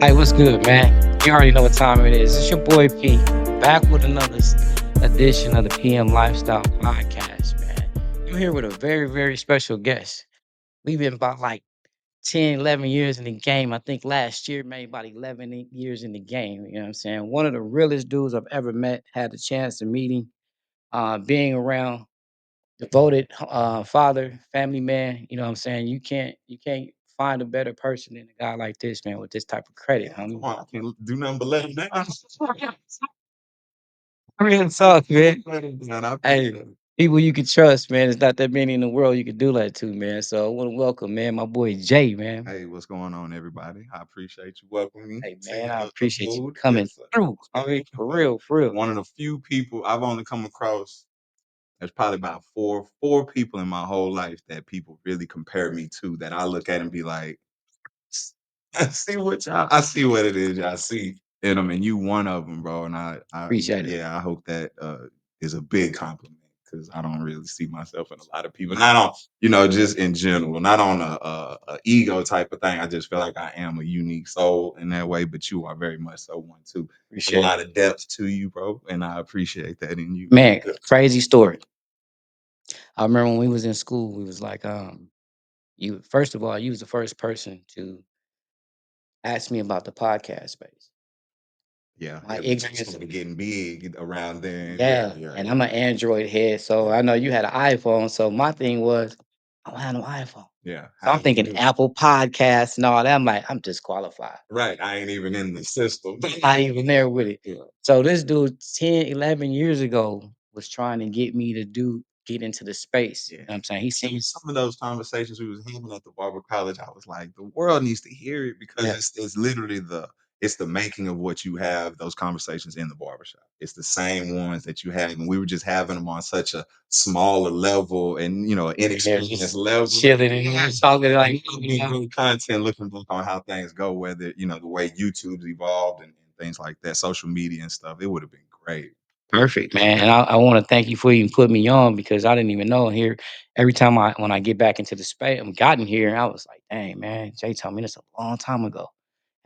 Hey, what's good, man? You already know what time it is. It's your boy P, back with another edition of the PM Lifestyle Podcast, man. I'm here with a very, very special guest. We've been about like 10, 11 years in the game. I think last year, maybe about 11 years in the game. You know what I'm saying? One of the realest dudes I've ever met, had the chance to meet him, being around, devoted father, family man. You know what I'm saying? You can't find a better person than a guy like this, man, with this type of credit, Come homie. on, I can't do nothing but let him down. Real talk, man. Let him down. I Hey, appreciate it. people you can trust, man. It's not that many in the world you can do that to, man. So I want to welcome, man, my boy Jay, man. Hey, what's going on, everybody? I appreciate you welcoming me, Hey, man, seeing I the appreciate you mood. coming Yes, sir. through. I mean, for real, for real. One of the few people I've only come across. There's probably about four people in my whole life that people really compare me to. That I look at and be like, I see what y'all. I see what it is. Y'all see in them, and you one of them, bro. And Appreciate it. yeah, I hope that is a big compliment because I don't really see myself in a lot of people. Not on, just in general, not on a ego type of thing. I just feel like I am a unique soul in that way, but you are very much so one too. A Appreciate it. lot of depth to you, bro, and I appreciate that in you. Man, crazy story. I remember when we was in school, we was like, you first of all, you was the first person to ask me about the podcast space. Yeah, My yeah, the ignorance, started getting big around then. Yeah, yeah, yeah, and yeah, I'm an Android head, so I know you had an iPhone. So my thing was, I don't have no iPhone. yeah. So I'm How you thinking do? Apple Podcasts and all that. I'm like, I'm disqualified. Right, I ain't even in the system. I'm not even there with it. Yeah. So this dude 10, 11 years ago was trying to get me to get into the space. You Yeah. know what I'm saying? He seems, Some of those conversations we was having at the barber college, I was like, the world needs to hear it because yeah, it's literally it's the making of what you have those conversations in the barbershop. It's the same ones that you had, and we were just having them on such a smaller level and an they're inexperienced just level. chilling and talking like, Good content looking back on how things go, whether the way YouTube's evolved and things like that, social media and stuff, it would have been great. perfect, man. And I want to thank you for even putting me on because I didn't even know. And here, every time when I get back into the space, I'm gotten here, I was like, dang, man, Jay told me this a long time ago.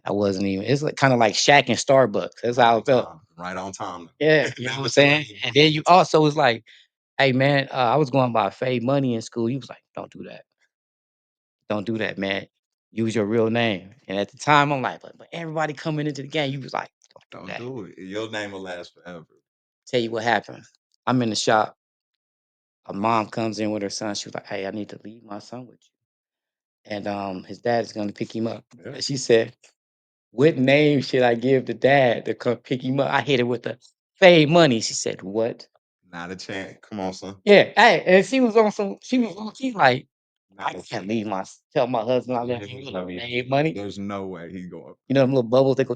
I wasn't even. It's like kind of like Shaq and Starbucks. That's how it felt. Right on time. Yeah, you know what I'm saying. And then you also was like, hey, man, I was going by fade money in school. He was like, don't do that. Don't do that, man. Use your real name. And at the time, I'm like, but everybody coming into the game, you was like, don't do Don't that. do it. Your name will last forever. Tell you what happened. I'm in the shop. A mom comes in with her son. She was like, hey, I need to leave my son with you. And his dad is going to pick him up. Yeah. And she said, what name should I give the dad to come pick him up? I hit her with the fade money. She said, what? Not a chance. Come on, son. Yeah. Hey, and she was on key like, I Not a can't chance. leave tell my husband I left him with a fade money. There's no way he going. You know them little bubbles, they go,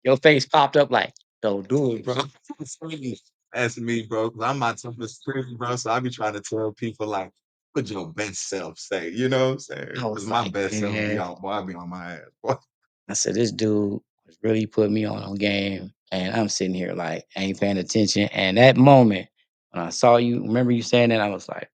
your face popped up like, don't do it, bro. It's funny. That's me, bro. 'Cause I'm my toughest critic, bro. So I be trying to tell people like, what your best self say. You know what I'm saying? I Because was my like, best self be man. on, boy, I be on my ass, boy. I said, this dude was really putting me on game. And I'm sitting here like, ain't paying attention. And that moment, when I saw you, remember you saying that, I was like,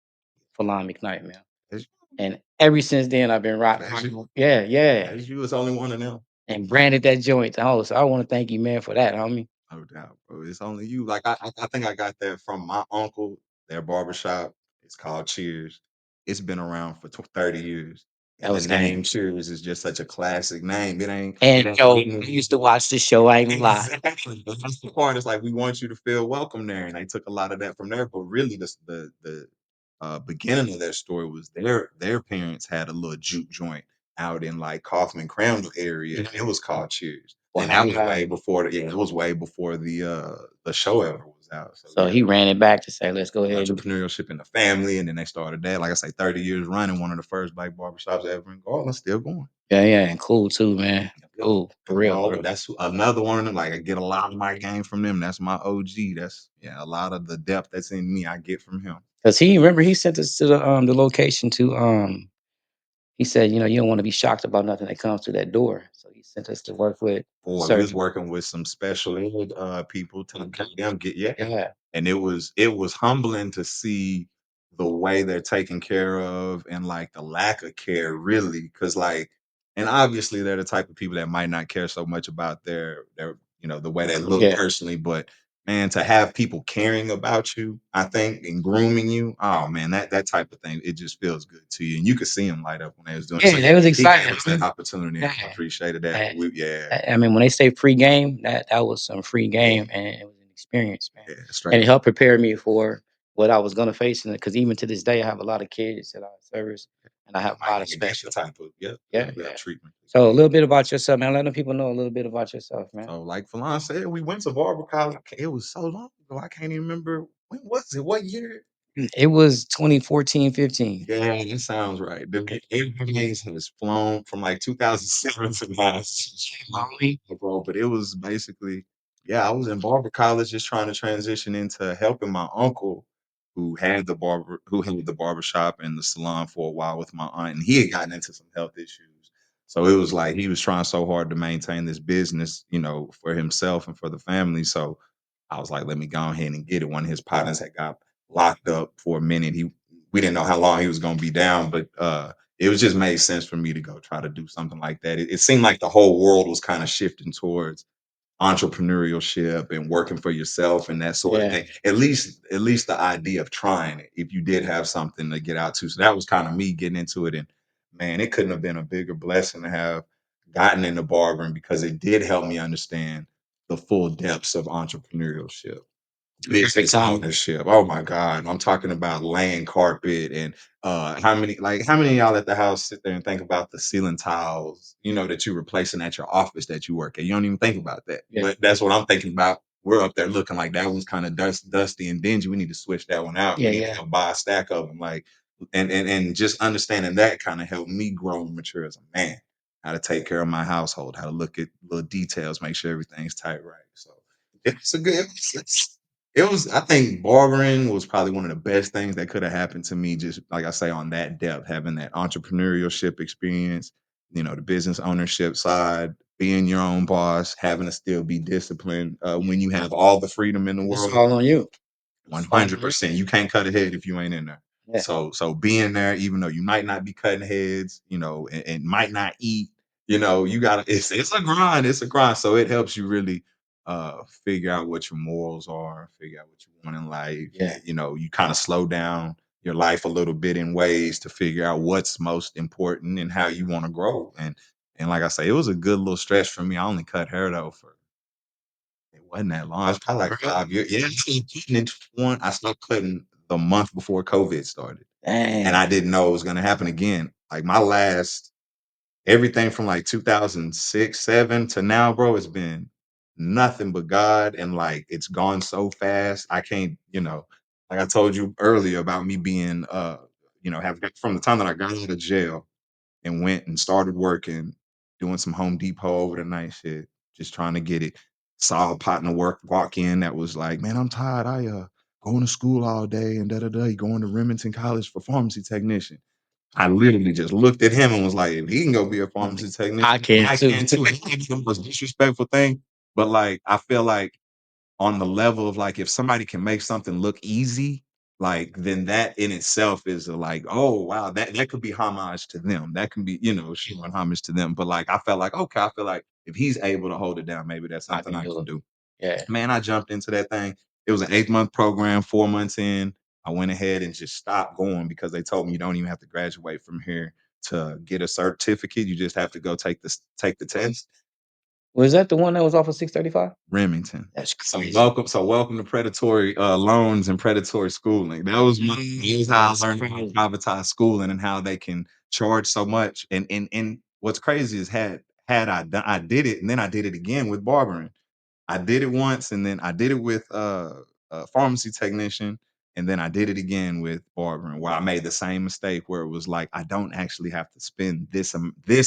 FALONMCKNIGHT, man. That's, And ever since then, I've been that's you. yeah, yeah. That's you. It's only one of them. And branded that joint. Oh, so I want to thank you, man, for that, homie. No doubt, bro. It's only you. Like I think I got that from my uncle. Their barbershop. It's called Cheers. It's been around for 30 years. That And the was game. name Cheers is just such a classic name. And It yo, I ain't used to watch the show. I ain't gonna lie. exactly. That's the part. It's like we want you to feel welcome there, and they took a lot of that from there. But really, the beginning of their story was their parents had a little juke joint out in like Kaufman Crandall area, and it was called Cheers. And that was way before it was way before the show ever was out. So So yeah, he ran it back to say, let's go ahead. entrepreneurship in the family, and then they started that. Like I say, 30 years running, one of the first black barbershops ever in Garland, still going. Yeah, yeah, and cool too, man. Cool, for real. For Oh, real. that's another one of them. Like I get a lot of my game from them. That's my OG. That's a lot of the depth that's in me. I get from him. Cause he remember he sent us to the location to he said, you know, you don't want to be shocked about nothing that comes through that door. So he sent us to work with Boy, we was certain working with some special ed people to help them get yeah. and it was humbling to see the way they're taken care of and like the lack of care really because like And obviously they're the type of people that might not care so much about their the way they look Yeah. personally, but man, to have people caring about you, I think, and grooming you, oh man, that type of thing, it just feels good to you. And you could see them light up when they was doing it. So Yeah, they was he excited. gave us that opportunity and I Yeah. appreciated that. I Yeah, I mean, when they say free game, that was some free yeah, game, and it was an experience, man, yeah, straight and it up. helped prepare me for what I was gonna face in it. Because even to this day, I have a lot of kids that I service, and I They have a might lot of even get the special. type of Yeah, yeah, yeah. treatment. So a little bit about yourself, man. Let the people know a little bit about yourself, man. So, like Falon said, we went to barber college. It was so long ago. I can't even remember when was it. What year? It was 2014, 15. Yeah, that sounds right. The days has flown from like 2007 to now. It's slowly, bro. But it was basically, yeah, I was in barber college just trying to transition into helping my uncle who had the barber shop and the salon for a while with my aunt, and he had gotten into some health issues. So it was like he was trying so hard to maintain this business, for himself and for the family. So I was like, let me go ahead and get it. One of his partners had got locked up for a minute. We didn't know how long he was going to be down, but it was just made sense for me to go try to do something like that. It seemed like the whole world was kind of shifting towards entrepreneurship and working for yourself and that sort of Yeah. thing. At least the idea of trying it if you did have something to get out to. So that was kind of me getting into it. And man, it couldn't have been a bigger blessing to have gotten into barbering because it did help me understand the full depths of entrepreneurship, Perfect business timing. ownership. Oh my God. I'm talking about laying carpet and how many of y'all at the house sit there and think about the ceiling tiles, that you're replacing at your office that you work at. You don't even think about that. Yeah. But that's what I'm thinking about. We're up there looking like that one's kind of dusty and dingy. We need to switch that one out. Yeah, We need to yeah. go buy a stack of them. Like, and just understanding that kind of helped me grow and mature as a man. How to take care of my household, how to look at little details, make sure everything's tight right. So it's a good. I think barbering was probably one of the best things that could have happened to me, just like I say, on that depth, having that entrepreneurship experience, the business ownership side, being your own boss, having to still be disciplined when you have all the freedom in the It's world. all on you. It's all on you. 100%. You can't cut a head if you ain't in there. Yeah. So being there, even though you might not be cutting heads, and might not eat, you gotta it's a grind. It's a grind. So it helps you really figure out what your morals are, figure out what you want in life. Yeah. You kind of slow down your life a little bit in ways to figure out what's most important and how you want to grow. And like I say, it was a good little stretch for me. I only cut hair though for it wasn't that long. It's probably like Really? 5 years. Yeah, I started cutting in I stopped cutting the month before COVID started, and Dang. I didn't know it was gonna happen again. Like my last everything from like 2006, 7 to now, bro, it's been nothing but God, and like it's gone so fast. I can't, like I told you earlier about me being, have from the time that I got out of jail and went and started working, doing some Home Depot over the night shit, just trying to get it. Saw a partner walk in that was like, "Man, I'm tired. I going to school all day and da da da. You going to Remington College for pharmacy technician." I literally just looked at him and was like, "If he can go be a pharmacy I technician, can I too. can too." And it's the most disrespectful thing, but like I feel like on the level of like if somebody can make something look easy, like then that in itself is a, like, oh wow, that could be homage to them. That can be, showing homage to them. But like I felt like, okay, I feel like if he's able to hold it down, maybe that's I something can I do can it. do. Yeah. Man, I jumped into that thing. It was an 8-month program, 4 months in. I went ahead and just stopped going because they told me you don't even have to graduate from here to get a certificate. You just have to go take the test. Was that the one that was off of 635? Remington. That's So crazy. welcome to predatory loans and predatory schooling. That was how I learned about Crazy. privatized schooling and how they can charge so much. And what's crazy is had I did it and then I did it again with barbering. I did it once, and then I did it with a pharmacy technician, and then I did it again with barbering, where I made the same mistake where it was like I don't actually have to spend this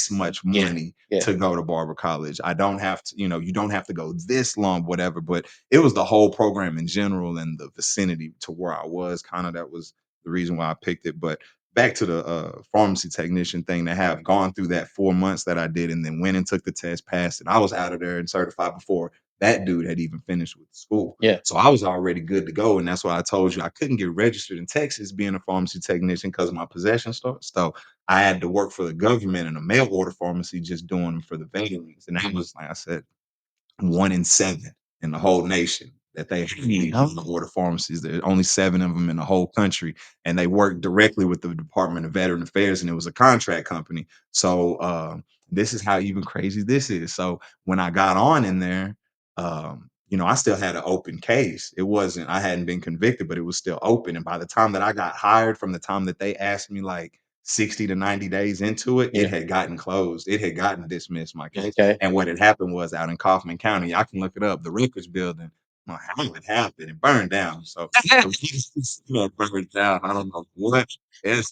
much Yeah. money Yeah. to go to barber college. I don't have to, you don't have to go this long, whatever. But it was the whole program in general and the vicinity to where I was. Kind of that was the reason why I picked it. But back to the pharmacy technician thing, to have gone through that 4 months that I did, and then went and took the test, passed, and I was out of there and certified before that dude had even finished with school. Yeah. So I was already good to go. And that's why I told you I couldn't get registered in Texas being a pharmacy technician because of my possession stuff. So I had to work for the government in a mail order pharmacy just doing them for the veterans, and that was, like I said, 1 in 7 in the whole nation that they have these Huh? border pharmacies. There are only 7 of them in the whole country, and they work directly with the Department of Veteran Affairs, and it was a contract company. So, this is how even crazy this is. So, when I got on in there, I still had an open case. It wasn't I hadn't been convicted, but it was still open, and by the time that I got hired, from the time that they asked me, like, 60 to 90 days into it, it Yeah. had gotten closed. It had gotten dismissed, my case. Okay. And what had happened was out in Kaufman County, I can look it up, the Rikers building, I don't know how it happened, it burned down. So the reason it burned down, I don't know what is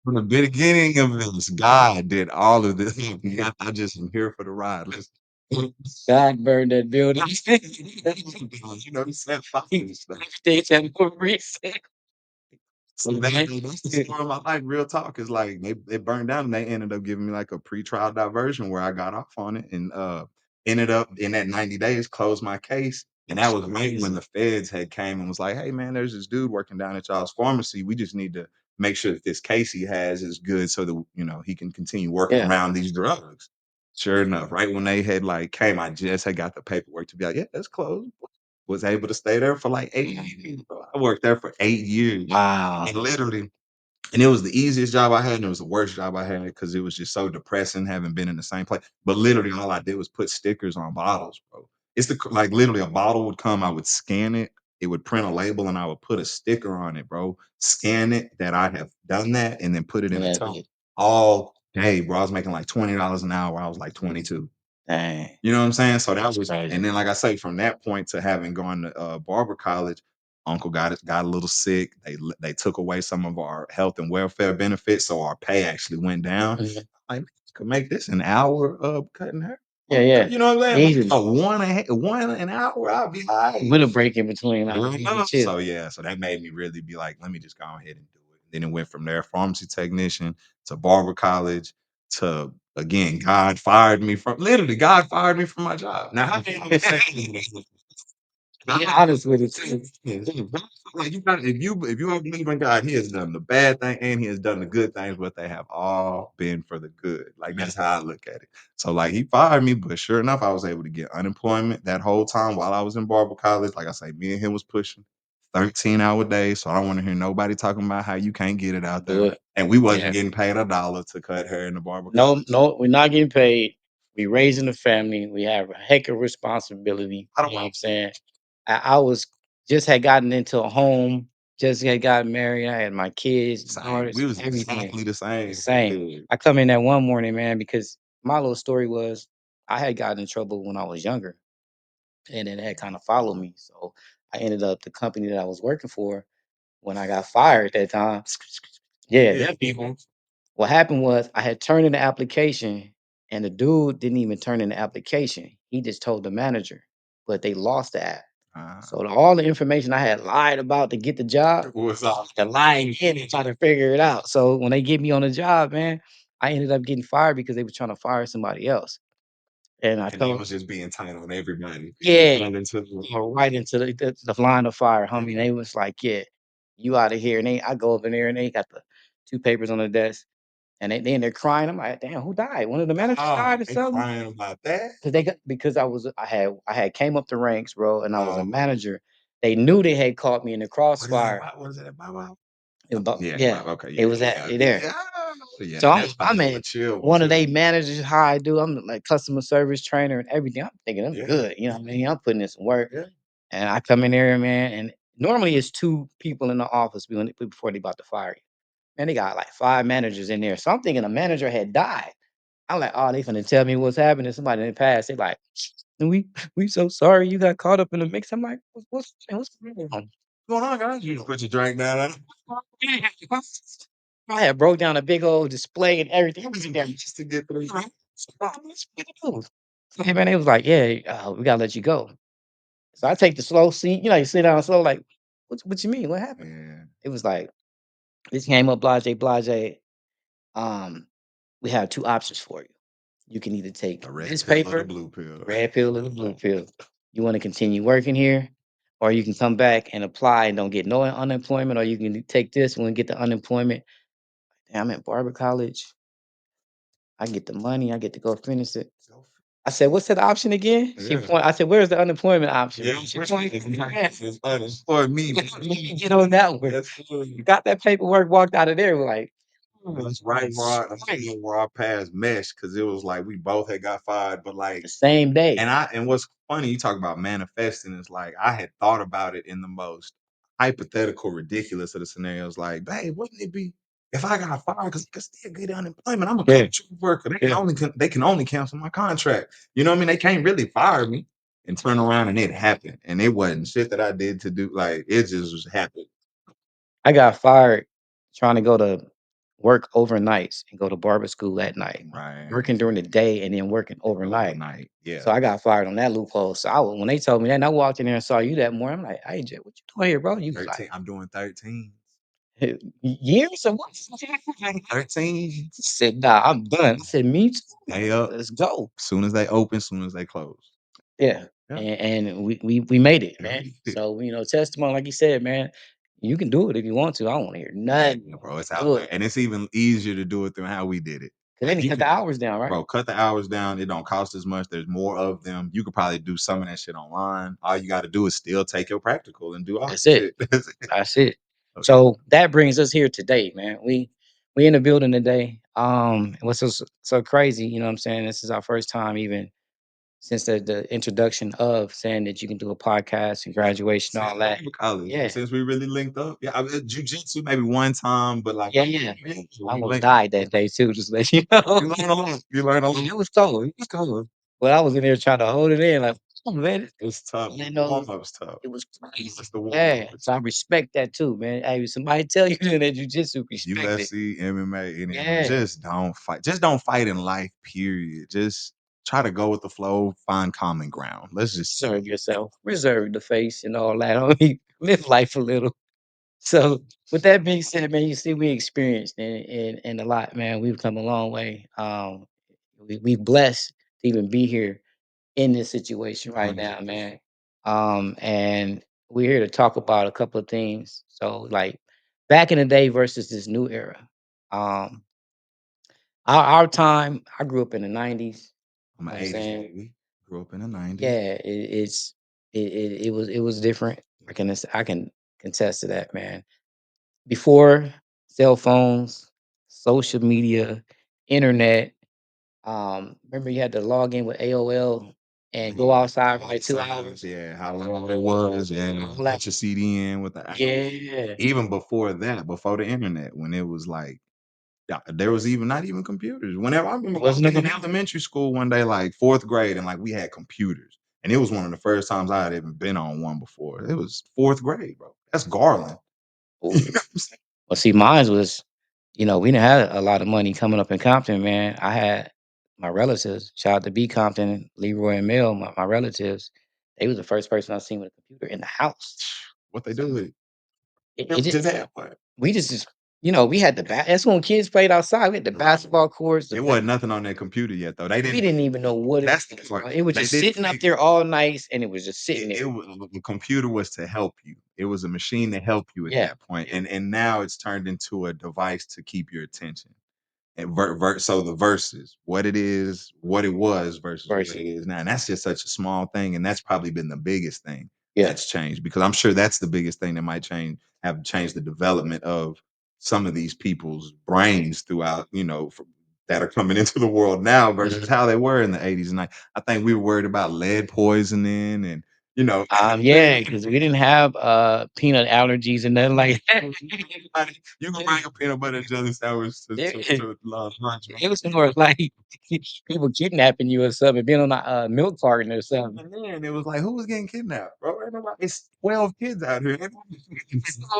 from the beginning of this, God did all of this. I just am here for the ride. Listen. God burned that building. He said fucking stuff. States have no reason. So that's the story of my life. Real talk is like they burned down and they ended up giving me like a pretrial diversion where I got off on it and ended up in that 90 days closed my case. And that was right when the feds had came and was like, hey man, there's this dude working down at y'all's pharmacy. We just need to make sure that this case he has is good so that he can continue working Yeah. around these drugs. Sure enough, right when they had like came, I just had got the paperwork to be like, yeah, that's closed. Was able to stay there for like 8 years, bro. I worked there for 8 years. Wow. And literally, and it was the easiest job I had, and it was the worst job I had because it was just so depressing having been in the same place. But literally, all I did was put stickers on bottles, bro. It's like literally a bottle would come, I would scan it, it would print a label, and I would put a sticker on it, bro. Scan it that I have done that, and then put it in a Yeah. tote all day, bro. I was making like $20 an hour. I was like 22. Dang. You know what I'm saying? So that That's was, and crazy. then like I say, from that point to having gone to barber college, uncle got a little sick. They took away some of our health and welfare benefits, so our pay actually went down. Mhm. Like, could make this an hour of cutting hair. Yeah, yeah. You know what I'm saying? Easy. A one an hour, I'll be like, With a break in between. you Like, know? chill. So yeah, so that made me really be like, let me just go ahead and do it. Then it went from there, pharmacy technician to barber college to again, God fired me from my job. Now how many of us say Be honest with it too. like you got if you don't believe in God, He has done the bad thing and He has done the good things, but they have all been for the good. Like that's how I look at it. So like He fired me, but sure enough, I was able to get unemployment that whole time while I was in barber college. Like I say, me and him was pushing 13-hour days. So I don't want to hear nobody talking about how you can't get it out Do there. it. And we wasn't Yeah. getting paid $1 to cut hair in the barber No, college. no, we're not getting paid. We raising a family. We have a heck of responsibility. I You don't know what want I'm saying? I was just had gotten into a home, just had gotten married. I had my kids, same. daughters, We was everything exactly the the same. same. I come in that one morning, man, because my little story was I had gotten in trouble when I was younger, and it had kind of followed me. So I ended up the company that I was working for when I got fired at that time. Yeah, Yeah. them people. What happened was I had turned in the application and the dude didn't even turn in the application. He just told the manager, but they lost the app. So all the information I had lied about to get the job, Was all I lied again and try to figure it out. So when they get me on the job, man, I ended up getting fired because they were trying to fire somebody else. And I and they told, was just being tight on everybody. yeah, Turned into the right into the line of fire, homie. And they was like, yeah, you out of here. And I go up in there and they got the two papers on the desk. And they're crying. I'm like, "Damn, who died? One of the managers died or they something?" crying about that? Because I had came up the ranks, bro, and I was a Oh, manager. They knew they had caught me in the crossfire. what is it at Bow? It was Yeah, yeah, Bow okay, it yeah, was at yeah, there. yeah, yeah, So I'm that's I'm probably a in chill one one of too. they managers, how I do. I'm like customer service trainer and everything. I'm thinking I'm Yeah, good. You know what I mean? I'm putting in some work. yeah. And I come in there, man, and normally it's two people in the office before they about to fire you. Man, they got like five managers in there. So I'm thinking a manager had died. I'm like, "Oh, they finna tell me what's happening." Somebody in the past, they like, "We we so sorry you got caught up in the mix." I'm like, what's going on?" Going on, guys? You put your drink down. I had broke down a big old display and everything. I was in there. Just to get through. "Oh, let's get it loose." So, hey man, they was like, "Yeah, we gotta let you go." So I take the slow seat. You know, you sit down slow. Like, what you mean? What happened? Yeah, It was like this came up, blase, blase. Um, we have two options for you. You can either take the red this pill or the paper, blue pill. red pill or the blue pill. You want to continue working here, or you can come back and apply and don't get no unemployment, or you can take this one and get the unemployment. Damn, I'm at barber college. I get the money. I get to go finish it. So I said, "What's that option again?" She yeah. point. I said, "Where's the unemployment option?" Yeah, She which point. is unemployed me. Get on that one. That's Got that paperwork. Walked out of there. We're like, that's right where our paths meshed because it was like we both had got fired, but the like same day. and what's funny, you talk about manifesting is like I had thought about it in the most hypothetical, ridiculous of the scenarios. Like, babe, wouldn't it be if I got fired because I could still get unemployment? I'm a Yeah, country worker. yeah. They can only cancel my contract. You know what I mean? They can't really fire me and turn around and it happened. And it wasn't shit that I did to do. Like it just happened. I got fired trying to go to work overnights and go to barber school at night, Right. working during the day and then working overnight. Overnight. Yeah. So I got fired on that loophole. So when they told me that, and I walked in there and saw you that morning, I'm like, "Hey, Jay, what you doing here, bro?" You was like, 13. I'm doing 13. "Years or what?" 13. I said, "Nah, I'm done." I said, "Me too. They up. Let's go." Soon as they open, soon as they close. Yeah, Yeah. and we made it, Yeah, man. we did. So testimony, like you said, man, you can do it if you want to. I don't want to hear nothing. Yeah, bro, it's out Do there. it And it's even easier to do it than how we did it. because they You didn't cut can the hours down, right? bro, cut the hours down. It don't cost as much. There's more of them. You could probably do some of that shit online. All you gotta do is still take your practical and do all That's that it. shit. That's it. That's it. So, yeah. So that brings us here today, man. We in the building today. What's so crazy? You know what I'm saying? This is our first time even since the introduction of saying that you can do a podcast and graduation, Since all that. college, Yeah, since we really linked up. Yeah, I mean, jujitsu maybe one time, but like yeah, yeah. yeah, I we almost linked. died that day too. Just to let you know. You learn a lot. You learn a lot. It was cold. It was cold. But I was in there trying to hold it in, like, oh man, It's tough. you The know, warm up's tough. it was crazy. It's the warm Yeah. up. So I respect that too, man. Hey, somebody tell you doing that jujitsu, respect it. UFC, MMA, anything. Yeah. Just don't fight. Just don't fight in life, period. Just try to go with the flow, find common ground. Let's just say Serve yourself. Reserve the face and all that. I mean, live life a little. So with that being said, man, you see we experienced and a lot, man. We've come a long way. We blessed to even be here in this situation right now, 100%. man. And we're here to talk about a couple of things. So, like back in the day versus this new era. Um, our time, I grew up in the '90s. I'm You know an what I'm 80s saying? baby. Grew up in the 90s. Yeah, it was different. I can contest to that, man. Before cell phones, social media, internet. Remember you had to log in with AOL and go outside for like 2 hours. Yeah, how long it was. Yeah, All that. put your CD in with the Yeah. even before that, before the internet, when it was like yeah, there was even not even computers. Whenever I remember Wasn't a walking in computer. elementary school one day, like fourth grade, and like we had computers. And it was one of the first times I had even been on one before. It was fourth grade, bro. That's Garland. You know Ooh. what I'm saying? Well, see, mine was, we didn't have a lot of money coming up in Compton, man. I had my relatives, shout out to B Compton, Leroy and Mel, my relatives. They was the first person I seen with a computer in the house. What they do So with it? it Just just have one. we just we had that's when kids played outside. We had the basketball courts, It wasn't nothing on that computer yet, though. They we didn't. didn't even know what it That's the was, part. bro. It was They just didn't sitting up figure. there all nice and it was just sitting It there. was the computer was to help you. It was a machine to help you at Yeah. that point, and now it's turned into a device to keep your attention. And so the verses, what it is, what it was versus what Versus. it is now, and that's just such a small thing, and that's probably been the biggest thing Yeah. that's changed because I'm sure that's the biggest thing that might have changed the development of some of these people's brains throughout, that are coming into the world now versus Mhm. how they were in the 80s and I think we were worried about lead poisoning and Yeah, because we didn't have peanut allergies and nothing like that. you can bring a peanut butter and jelly sandwich to There, lunch. it was more like people kidnapping you or something, being on a milk carton or something. And then it was like, who was getting kidnapped, bro? Ain't nobody, it's 12 kids out here. Go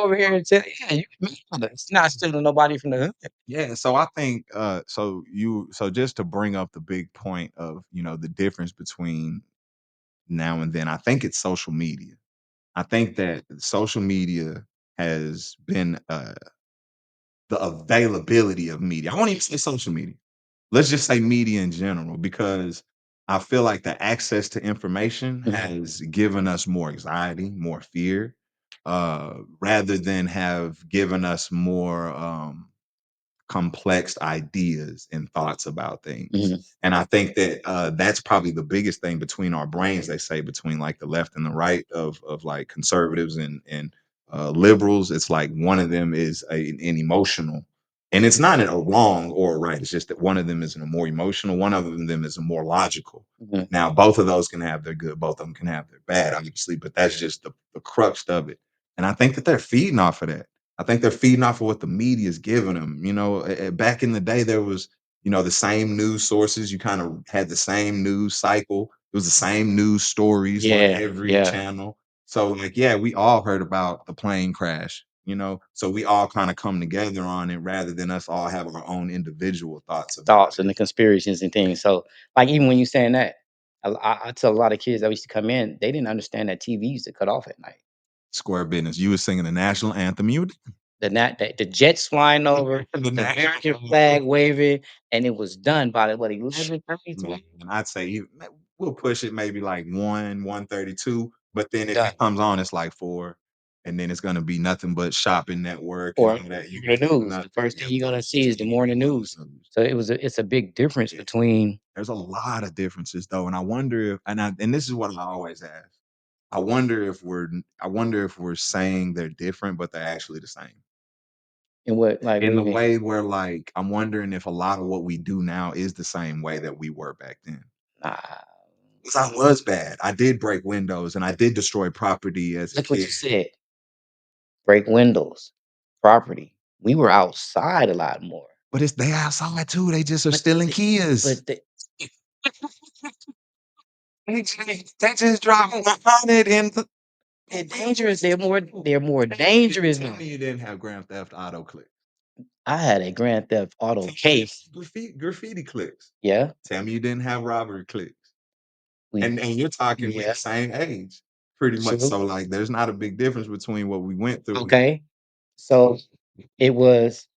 over here and tell, yeah, you can make it. It's not stealing nobody from the hood. Yeah, so I think so just to bring up the big point of, the difference between now and then, I think it's social media. I think that social media has been the availability of media. I won't even say social media. Let's just say media in general, because I feel like the access to information Mhm. has given us more anxiety, more fear, rather than have given us more complex ideas and thoughts about things. Mhm. And I think that that's probably the biggest thing between our brains. They say between like the left and the right of like conservatives and liberals. It's like one of them is an emotional, and it's not a wrong or a right. It's just that one of them is a more emotional, one of them is a more logical. Mhm. Now, both of those can have their good, both of them can have their bad, obviously, but that's just the crux of it. And I think that they're feeding off of that. I think they're feeding off of what the media is giving them. Back in the day, there was, the same news sources. You kind of had the same news cycle. It was the same news stories on Yeah, every yeah. channel. So, like, yeah, we all heard about the plane crash, so we all kind of come together on it rather than us all have our own individual thoughts about Thoughts it. and the conspiracies and things. So, like, even when you saying that, I tell a lot of kids that used to come in, they didn't understand that TV used to cut off at night. Square business. You were singing the national anthem. You The jets flying over, the the national American flag anthem. waving, and it was done by what 11:30. Man, I'd say we'll push it maybe like 132, but then if Done. it comes on, it's like 4, and then it's gonna be nothing but shopping network and Or all that. You the news. The nothing. first thing Yeah, you're gonna see is the morning news. news. So it's a big difference Yeah. between There's a lot of differences though, and I wonder if and this is what I always ask. I wonder if we're saying they're different, but they're actually the same. and what like what In do the you mean? way where like I'm wondering if a lot of what we do now is the same way that we were back then. Nah, 'Cause I was bad. I did break windows and I did destroy property as a look what kid. you said. Break windows, property. We were outside a lot more. But it's they outside too. They just are But stealing the, Kias. but the They just drop 100 in the they're dangerous. They're more dangerous Tell now. me you didn't have Grand Theft Auto clicks. I had a Grand Theft Auto Tell me case. graffiti clicks. Yeah, Tell me you didn't have robbery clicks. we And you're talking we yeah, the same age, pretty much. true. So like there's not a big difference between what we went through. Okay. So it was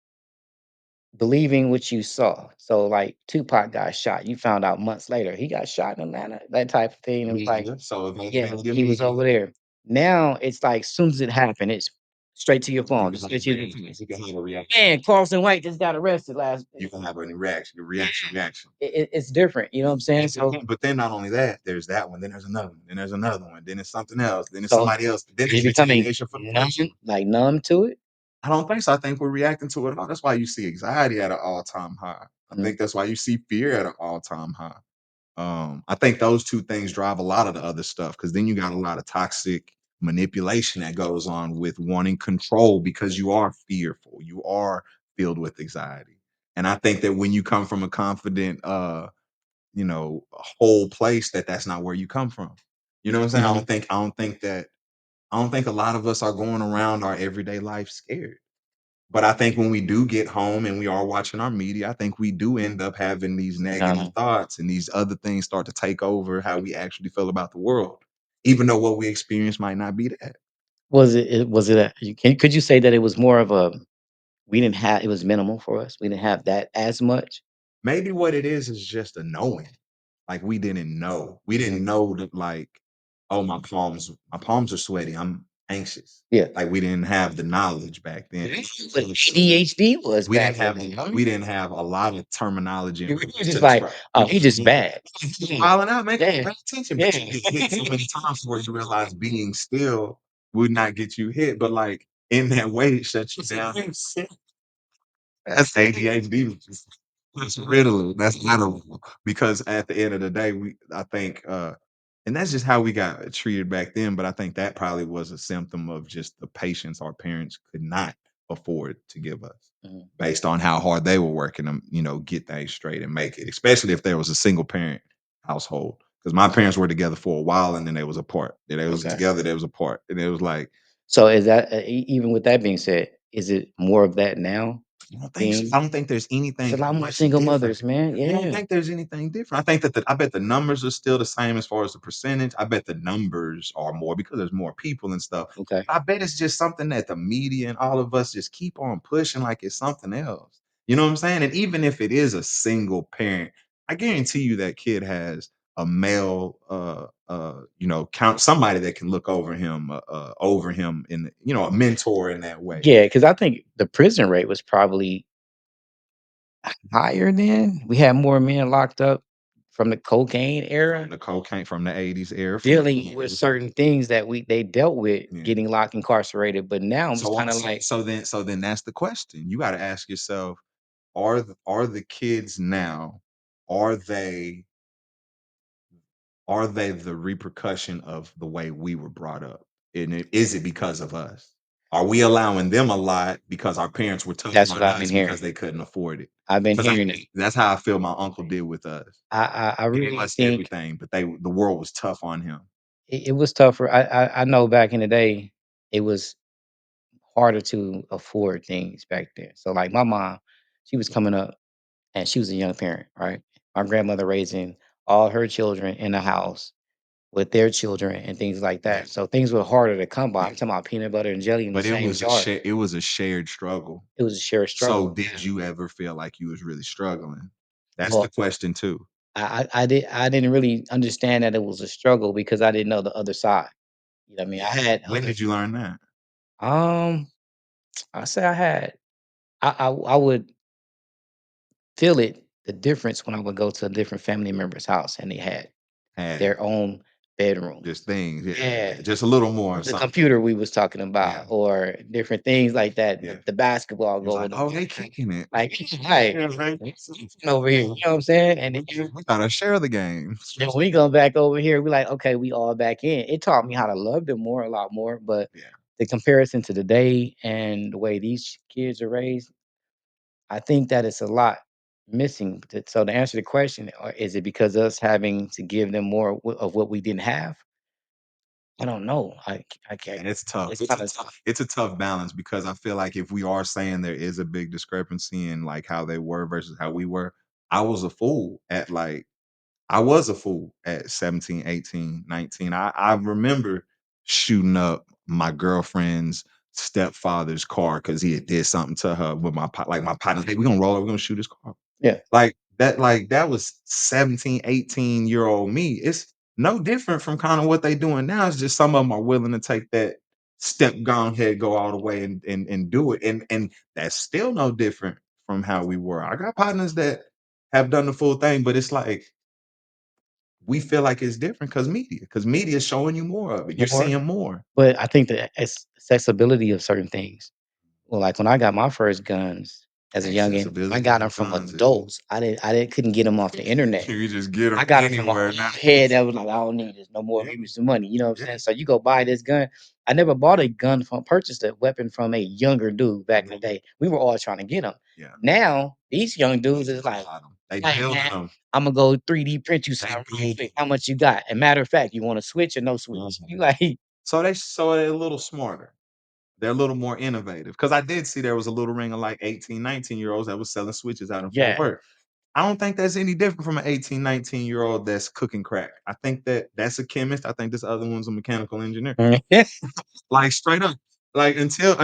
believing what you saw. So like Tupac got shot. You found out months later he got shot in Atlanta. That type of thing. It was like, Yeah, so they yeah, made it he was media. over there. Now it's like soon as it happened, it's straight to your You phone. can Just have straight a to your reaction. You can have a reaction. man. Carlson White just got arrested last. You can have a reaction, a reaction. It's different. You know what I'm saying? So But then not only that, there's that one, then there's another one, then there's another one, then it's something else, then it's so somebody else, then it's you're becoming retaliation for the numb, first one. like numb to it. I don't think so. I think we're reacting to it all. That's why you see anxiety at an all-time high. I Mhm, think that's why you see fear at an all-time high. I think those two things drive a lot of the other stuff because then you got a lot of toxic manipulation that goes on with wanting control because you are fearful, you are filled with anxiety. And I think that when you come from a confident a whole place that's not where you come from. You know what I'm saying? mhm, I don't think a lot of us are going around our everyday life scared. But I think when we do get home and we are watching our media, I think we do end up having these negative kinda. thoughts and these other things start to take over how we actually feel about the world, even though what we experience might not be that. Was it could you say that it was more of a we didn't have it was minimal for us. We didn't have that as much. Maybe what it is just a knowing. Like we didn't know. We Mhm. didn't know that like, oh, my palms are sweaty. I'm anxious. Yeah. Like we didn't have the knowledge back then. What ADHD was We didn't back have then. we didn't have a lot of terminology You were to just like, describe. "Oh, he just bad." He's Yeah. wilding out, man. Yeah. Pay attention. But Yeah. you get hit so many times where you realize being still would not get you hit. But like in that way, it shuts you down. That's ADHD. That's riddle. That's literal. Because at the end of the day, I think and that's just how we got treated back then. But I think that probably was a symptom of just the patience our parents could not afford to give us Mhm. based on how hard they were working to, get things straight and make it, especially if there was a single parent household. Because my parents were together for a while and then they was apart. Then they was Okay. together, they was apart. And it was like, So is that even with that being said, is it more of that now I don't think so. being I don't think there's it's a anything lot more much single different. mothers, man. I don't Yeah. think there's anything different. I think that I bet the numbers are still the same as far as the percentage. I bet the numbers are more because there's more people and stuff. Okay. I bet it's just something that the media and all of us just keep on pushing like it's something else. You know what I'm saying? And even if it is a single parent, I guarantee you that kid has a male count somebody that can look over him in a mentor in that way. Yeah, because I think the prison rate was probably higher then. We had more men locked up from the cocaine from era the cocaine from the 80s era, from dealing with certain things that they dealt with yeah. getting locked incarcerated. But now it's So kind of so like so then so then that's the question. You gotta ask yourself, are the kids now, are they are they the repercussion of the way we were brought up? And is it because of us? Are we allowing them a lot because our parents were tough that's what on I've been us because hearing. they couldn't afford it? I've been Because hearing it. that's how I feel my uncle did with us. I He gave really us think everything, but the world was tough on him. it was tougher. I know back in the day it was harder to afford things back then. So like my mom, she was coming up and she was a young parent, right? My grandmother raising all her children in the house with their children and things like Yeah. that. So things were harder to come by. I'm talking about peanut butter and jelly in the But same jar. it was a shared struggle. It was a shared So struggle. did you ever feel like you was really struggling? That's the Well, question too. I didn't really understand that it was a struggle because I didn't know the other side. You know what I mean? I had When other did you learn that? um I say I had I would feel it the difference when I would go to a different family member's house and they had Had it. their own bedroom. Just things. Yeah. Yeah. Just a little more or The something. computer we was talking Yeah. about or different things like that, Yeah. the basketball He was like, goal, "Oh, they kicking it." like, right, over here, you know what I'm saying? And then We gotta share the games. then we go back over here, we like, okay, we all back in. It taught me how to love them more, a lot more, but Yeah. the comparison to today and the way these kids are raised, I think that it's a lot missing. So to answer the question, is it because us having to give them more of what we didn't have? I don't know. I can't. And it's tough. It's kind of tough. It's a tough balance because I feel like if we are saying there is a big discrepancy in like how they were versus how we were, I was a fool at like I was a fool at 17, 18, 19. I remember shooting up my girlfriend's stepfather's car because he had did something to her with like my partner. Hey, we're gonna roll, we're gonna shoot his car. Yeah. Like that was 17, 18-year-old me. It's no different from kind of what they doing now. It's just some of them are willing to take that step, go ahead, go all the way and do it. And that's still no different from how we were. I got partners that have done the full thing, but it's like we feel like it's different because media is showing you more of it. You're More, seeing more. but I think the accessibility of certain things. Well, like when I got my first guns as a youngin, I Accessibility got of them from guns is adults. I didn't couldn't get them off the internet. you just get them I got them from a anywhere old now. head that was like, "I don't need this no more. Yeah, Give me some money." You know what I'm yeah, saying? So you go buy this gun. I never bought a gun from purchased a weapon from a younger dude back in the day. We were all trying to get them. yeah. Now these young dudes is like, Got 'em. They "Hey building man, them. I'm gonna go 3D print you They something real building quick. How much you got? And matter of fact, you want to switch or no switch? You like, so they're a little smarter. They're a little more innovative. Because I did see there was a little ring of like 18, 19-year-olds that was selling switches out in Fort yeah. Worth. I don't think that's any different from an 18, 19-year-old that's cooking crack. I think that's a chemist. I think this other one's a mechanical engineer. Like straight up. Like until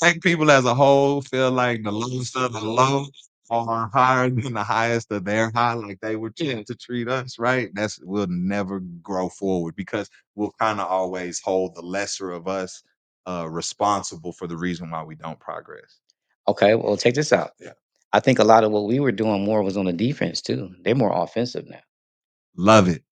black people as a whole feel like the lowest of the low are higher than the highest of their high, like they were Yeah. to treat us, right? That's we'll never grow forward because we'll kind of always hold the lesser of us responsible for the reason why we don't progress. Okay, well, check this out. Yeah. I think a lot of what we were doing more was on the defense too. They're more offensive now. Love it.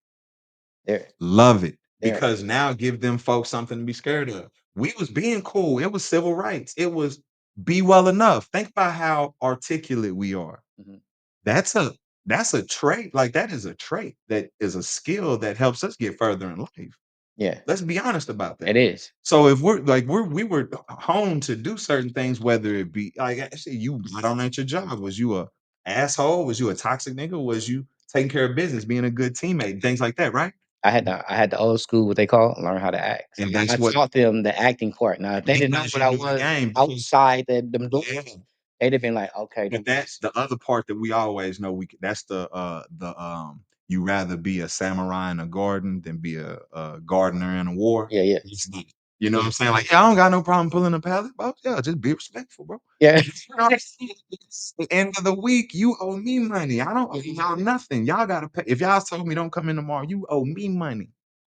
They're Love it. they're Because now give them folks something to be scared of. We was being cool. It was civil rights. It was be well enough. Think about how articulate we are. mhm. That's a that's a trait. Like that is a trait that is a skill that helps us get further in life. Yeah, Let's be honest about it that. is. So if we're like we were honed to do certain things, whether it be like I said, you got on at your job. Was you a asshole? Was you a toxic nigga? Was you taking care of business, being a good teammate, things like that, right? I had the old school, what they call learn how to act. So And I that's what taught them the acting part. Now, if they didn't know because what you I knew the was game. Because outside them yeah. doors, they'd have been like, okay, But them that's boys. the other part that we always know that's the you rather be a samurai in a garden than be a gardener in a war. Yeah, yeah, It's the you know what I'm saying? Like, yeah, I don't got no problem pulling a pallet box. Yeah, just be respectful, bro. yeah. You know what I'm saying? It's the end of the week, you owe me money. I don't owe y'all nothing. Y'all gotta pay. If y'all told me don't come in tomorrow, you owe me money.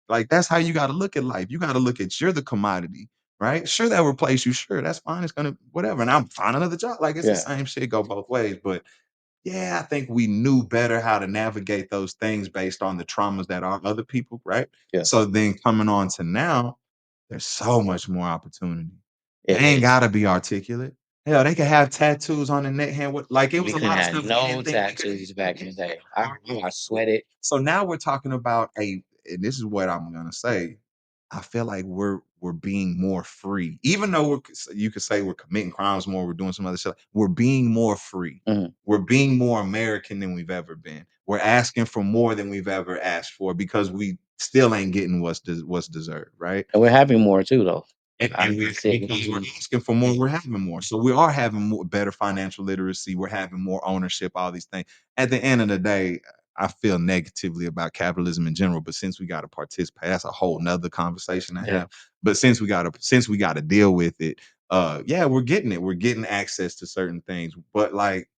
Like that's how you gotta look at life. You gotta look at you're the commodity, right? Sure, they'll replace you. Sure, that's fine. It's gonna whatever. And I'm find another job. Like it's the Yeah. same shit go both ways. But yeah, I think we knew better how to navigate those things based on the traumas that are other people, right? Yeah, So then coming on to now, there's so much more opportunity. They it ain't is. gotta be articulate. Hell, they could have tattoos on the neck hand with like it We was a couldn't lot of have stuff we no didn't think we could. tattoos back in the day. I sweated. So now we're talking about and this is what I'm gonna say. I feel like we're being more free, even though you could say we're committing crimes more, we're doing some other stuff. We're being more free. Mhm. We're being more American than we've ever been. We're asking for more than we've ever asked for because we still ain't getting what's deserved, right? And we're having more too, though. And we're because we're asking for more, we're having more. So we are having more better financial literacy. We're having more ownership, all these things. At the end of the day, I feel negatively about capitalism in general, but since we got to participate, that's a whole nother conversation to Yeah. have. But since we got to deal with it, yeah, we're getting it. We're getting access to certain things. But like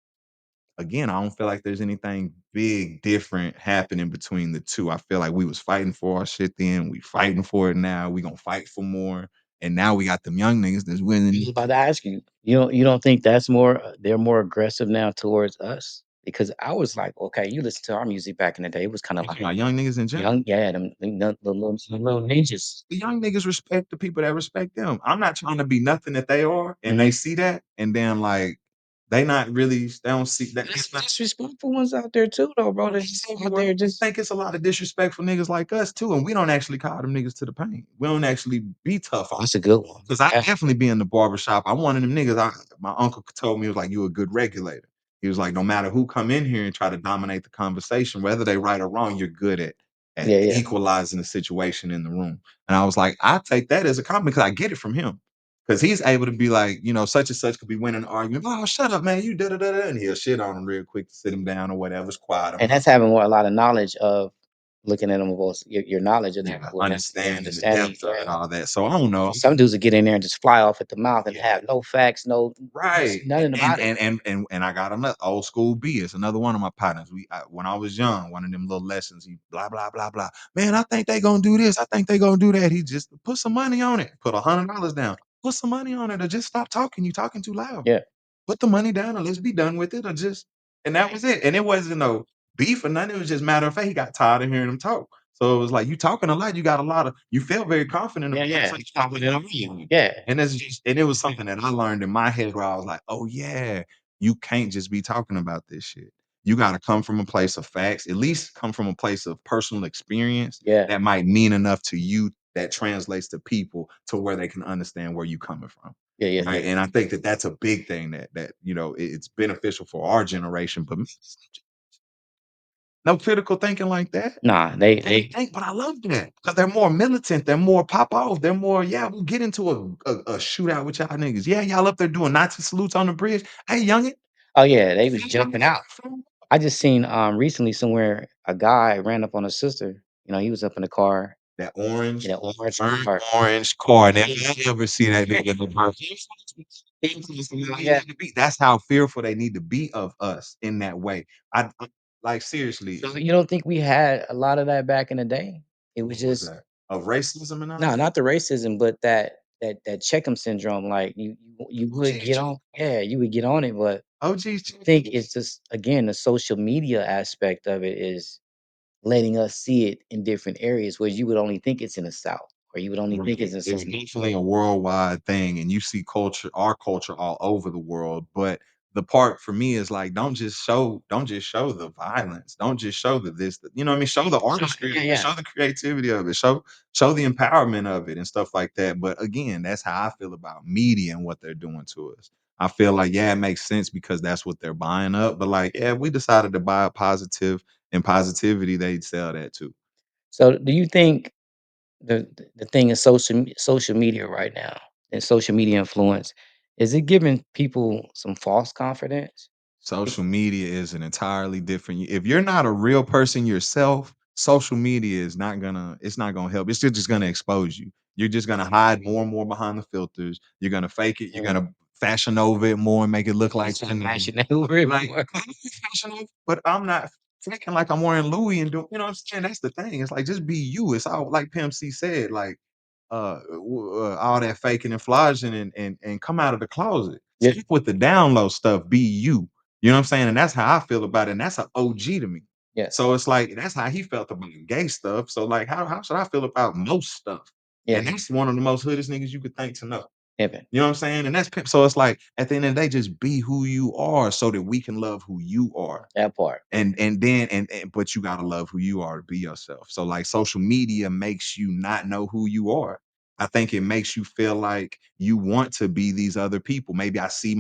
again, I don't feel like there's anything big different happening between the two. I feel like we was fighting for our shit then, we fighting for it now, we gonna fight for more, and now we got them young niggas that's I was winning. about to ask you, you don't think that's more they're more aggressive now towards us? Because I was like, okay, you listen to our music back in the day, it was kind of You talking like about young niggas in general. young, yeah, the little ninjas. The young niggas respect the people that respect them. I'm not trying to be nothing that they are, and they Mhm. see that, and then like they not really they don't see that There's it's not. disrespectful ones out there too, though, bro. They're just out I there just think it's a lot of disrespectful niggas like us too, and we don't actually call them niggas to the paint. We don't actually be tough on. that's a good one. 'Cause I Yeah, definitely be in the barbershop. I'm one of them niggas. My uncle told me, he was like, "You a good regulator." He was like, "No matter who come in here and try to dominate the conversation, whether they right or wrong, you're good at yeah, yeah. equalizing the situation in the room." And I was like, "I take that as a compliment because I get it from him. Because he's able to be like, such and such could be winning an argument. Oh, shut up, man. You da da da da. And he'll shit on him real quick to sit him down or whatever, quiet him. And that's having more a lot of knowledge of looking at them both your knowledge of them Yeah, people and their understanding the understanding. depth of it, Yeah. all that. So I don't know. Some dudes will get in there and just fly off at the mouth and Yeah. have no facts, no Right, nothing and about it. and and and and I got another old school B. It's another one of my partners. When I was young, one of them little lessons. He blah blah blah blah. Man, I think they gonna do this. I think they gonna do that. He just put some money on it. Put $100 down. Put some money on it, or just stop talking. You talking too loud. Yeah. Put the money down, and let's be done with it. Or just and that was it. And it wasn't no beef or nothing. It was just matter of fact. He got tired of hearing him talk. So it was like you talking a lot. You got a lot of. You felt very confident Yeah, about it. yeah. So you confident on you. Yeah. And it was something that I learned in my head where I was like, "Oh yeah, you can't just be talking about this shit. You gotta come from a place of facts, at least come from a place of personal experience Yeah. that might mean enough to you that translates to people to where they can understand where you coming from." Yeah, yeah. Right. And I think that that's a big thing it's beneficial for our generation, but no critical thinking like that. Nah, they Can't they think, but I love that because they're more militant. They're more pop off. They're more, yeah, we'll get into a shootout with y'all niggas. Yeah, y'all up there doing Nazi salutes on the bridge. Hey, youngin. oh yeah, they was jumping out. I just seen recently somewhere a guy ran up on a sister. He was up in the car That in orange, an orange burnt car. orange car. And if I ever see that nigga in the burnt, Yeah. that's how fearful they need to be of us in that way. Like seriously, So you don't think we had a lot of that back in the day? It was what was just that? Of racism and all no, that? not the racism, but that Checkham syndrome. Like you would OG's get on, yeah, you would get on it, but OG's I think it's just again the social media aspect of it is letting us see it in different areas where you would only think it's in the South, or you would only think it's Right. in It's some. definitely a worldwide thing, and you see our culture all over the world. But the part for me is like, don't just show the violence. Don't just show the this, you know what I mean? Show the artistry, Yeah, yeah, show the creativity of it, show the empowerment of it and stuff like that. But again, that's how I feel about media and what they're doing to us. I feel like, yeah, it makes sense because that's what they're buying up. But like, yeah, if we decided to buy a positive and positivity, they'd sell that too. So do you think the thing is social media right now and social media influence is it giving people some false confidence? Social media is an entirely different if you're not a real person yourself, social media is not gonna it's not gonna help. It's just gonna expose you. You're just gonna hide more and more behind the filters. You're gonna fake it. You're Mm. gonna fashion over it more and make it look like Stop something. mashing that over Like, more. I can fashion over, but I'm not faking like I'm wearing Louis and doing, you know what I'm saying? That's the thing. It's like just be you. It's all like Pimp C said, like all that faking and flogging and come out of the closet. Yeah, Stick with the down low stuff. Be you. You know what I'm saying? And that's how I feel about it, and that's an OG to me. Yes. So it's like that's how he felt about gay stuff. So like, how should I feel about most stuff? Yeah. And that's one of the most hoodest niggas you could think to know. Heaven. You know what I'm saying? And that's pimp. So it's like at the end of the day, just be who you are so that we can love who you are. That part. And then and but you gotta love who you are to be yourself. So like social media makes you not know who you are. I think it makes you feel like you want to be these other people. Maybe I see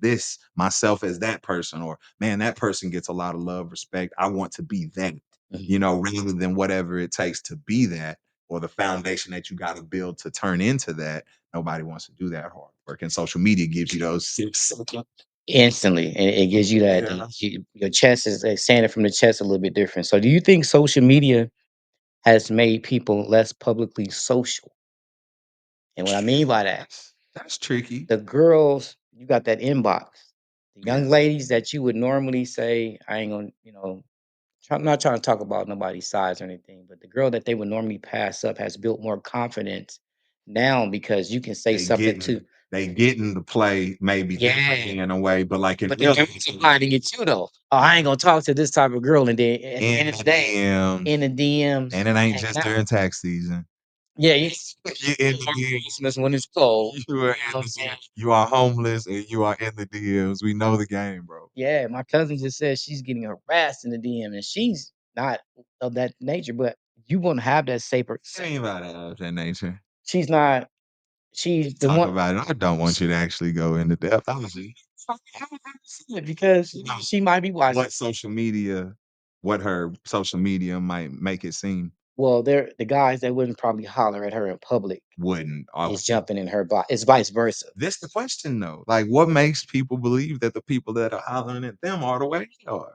this myself as that person, or man, that person gets a lot of love, respect. I want to be that, Mhm. rather than whatever it takes to be that, or the foundation that you got to build to turn into that. Nobody wants to do that hard work. And social media gives you those 6 seconds. Instantly, and it gives you that Yeah. your chest is saying it from the chest a little bit different. So, do you think social media has made people less publicly social? And what I mean by that, That's tricky. the girls, you got that inbox. The young Yeah. ladies that you would normally say, I ain't gonna, I'm not trying to talk about nobody's size or anything, but the girl that they would normally pass up has built more confidence now because you can say They something to, getting they getting the play maybe yeah, differently in a way, but like in but the real girls life, are hiding it too, though. Oh, I ain't gonna talk to this type of girl, and then at the in end of the the day, DMs, in the DMs, and it ain't hanging just out. during tax season. Yeah, You in the Christmas when it's cold. DMs. You are You know in what I'm the saying? you are homeless and you are in the DMs. We know the game, bro. Yeah, my cousin just said she's getting harassed in the DM, and she's not of that nature, but you won't have that safer. Ain't about that nature. She's not. She's the Talk one. about it. I don't want you to actually go into depth. Honestly, Because you know she might be watching. what her social media might make it seem. Well, they're the guys that wouldn't probably holler at her in public Wouldn't. is jumping in her box. It's vice versa. This the question though. Like, what makes people believe that the people that are hollering at them are the way they are?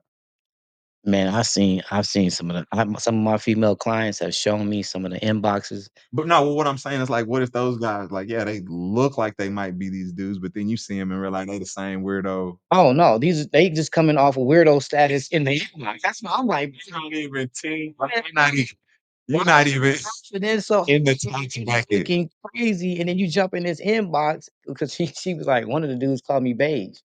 Man, I've seen some of my female clients have shown me some of the inboxes. But no, what I'm saying is like, what if those guys, like, yeah, they look like they might be these dudes, but then you see them and realize they the same weirdo. Oh no, they just coming off of weirdo status in the inbox. That's why I'm like, You don't even think, like, you're why not is even it confident so in the tax bracket. looking crazy, and then you jump in this inbox because she was like, one of the dudes called me beige,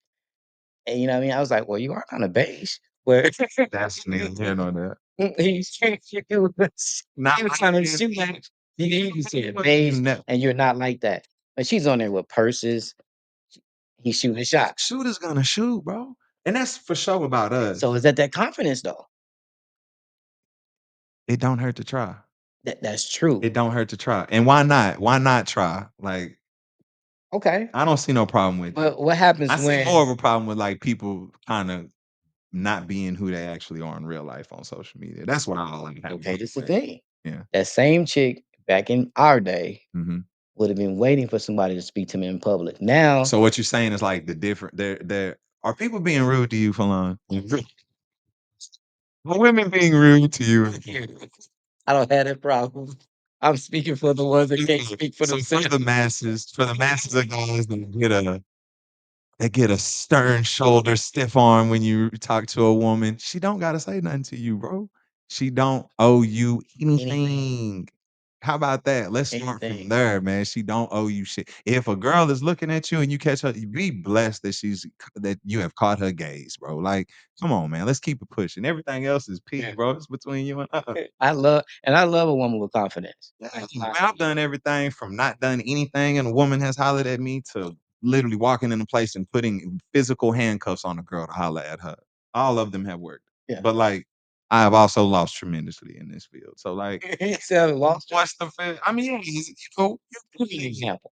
and you know what I mean. I was like, well, you are kind of beige, but That's neither here nor there. he's he was Not he was like trying to this. shoot that. He said Wasn't beige, even that. and you're not like that. But she's on there with purses. He's shooting shots. Shooter's gonna shoot, bro. And that's for sure about So us. is that confidence though? It don't hurt to try. That's true. It don't hurt to try. And why not? Why not try? Like, Okay, I don't see no problem with it. but what happens I see when? more of a problem with like people kind of not being who they actually are in real life on social media. That's what I like have Okay, beef this is the with. thing. Yeah. That same chick back in our day Mhm. would have been waiting for somebody to speak to me in public. Now, So what you're saying is like the different there are people being rude to you, Falon? Are women being rude to you? I don't have that problem. I'm speaking for the ones that can't speak for So themselves. for the masses of guys that get a stern shoulder, stiff arm when you talk to a woman, she don't gotta say nothing to you, bro. She don't owe you Anything, anything. How about that? Let's start from anything. there, man. She don't owe you shit. If a girl is looking at you and you catch her, you be blessed that that you have caught her gaze, bro. Like, come on, man. Let's keep it pushing. Everything else is Yeah. peak, bro. It's between you and her. I love a woman with confidence. Yeah, Like, man, I've done everything from not done anything and a woman has hollered at me to literally walking in a place and putting physical handcuffs on a girl to holler at her. All of them have worked. yeah. But like I have also lost tremendously in this field. So like He said, lost. what's the I mean, yeah, Give me an example.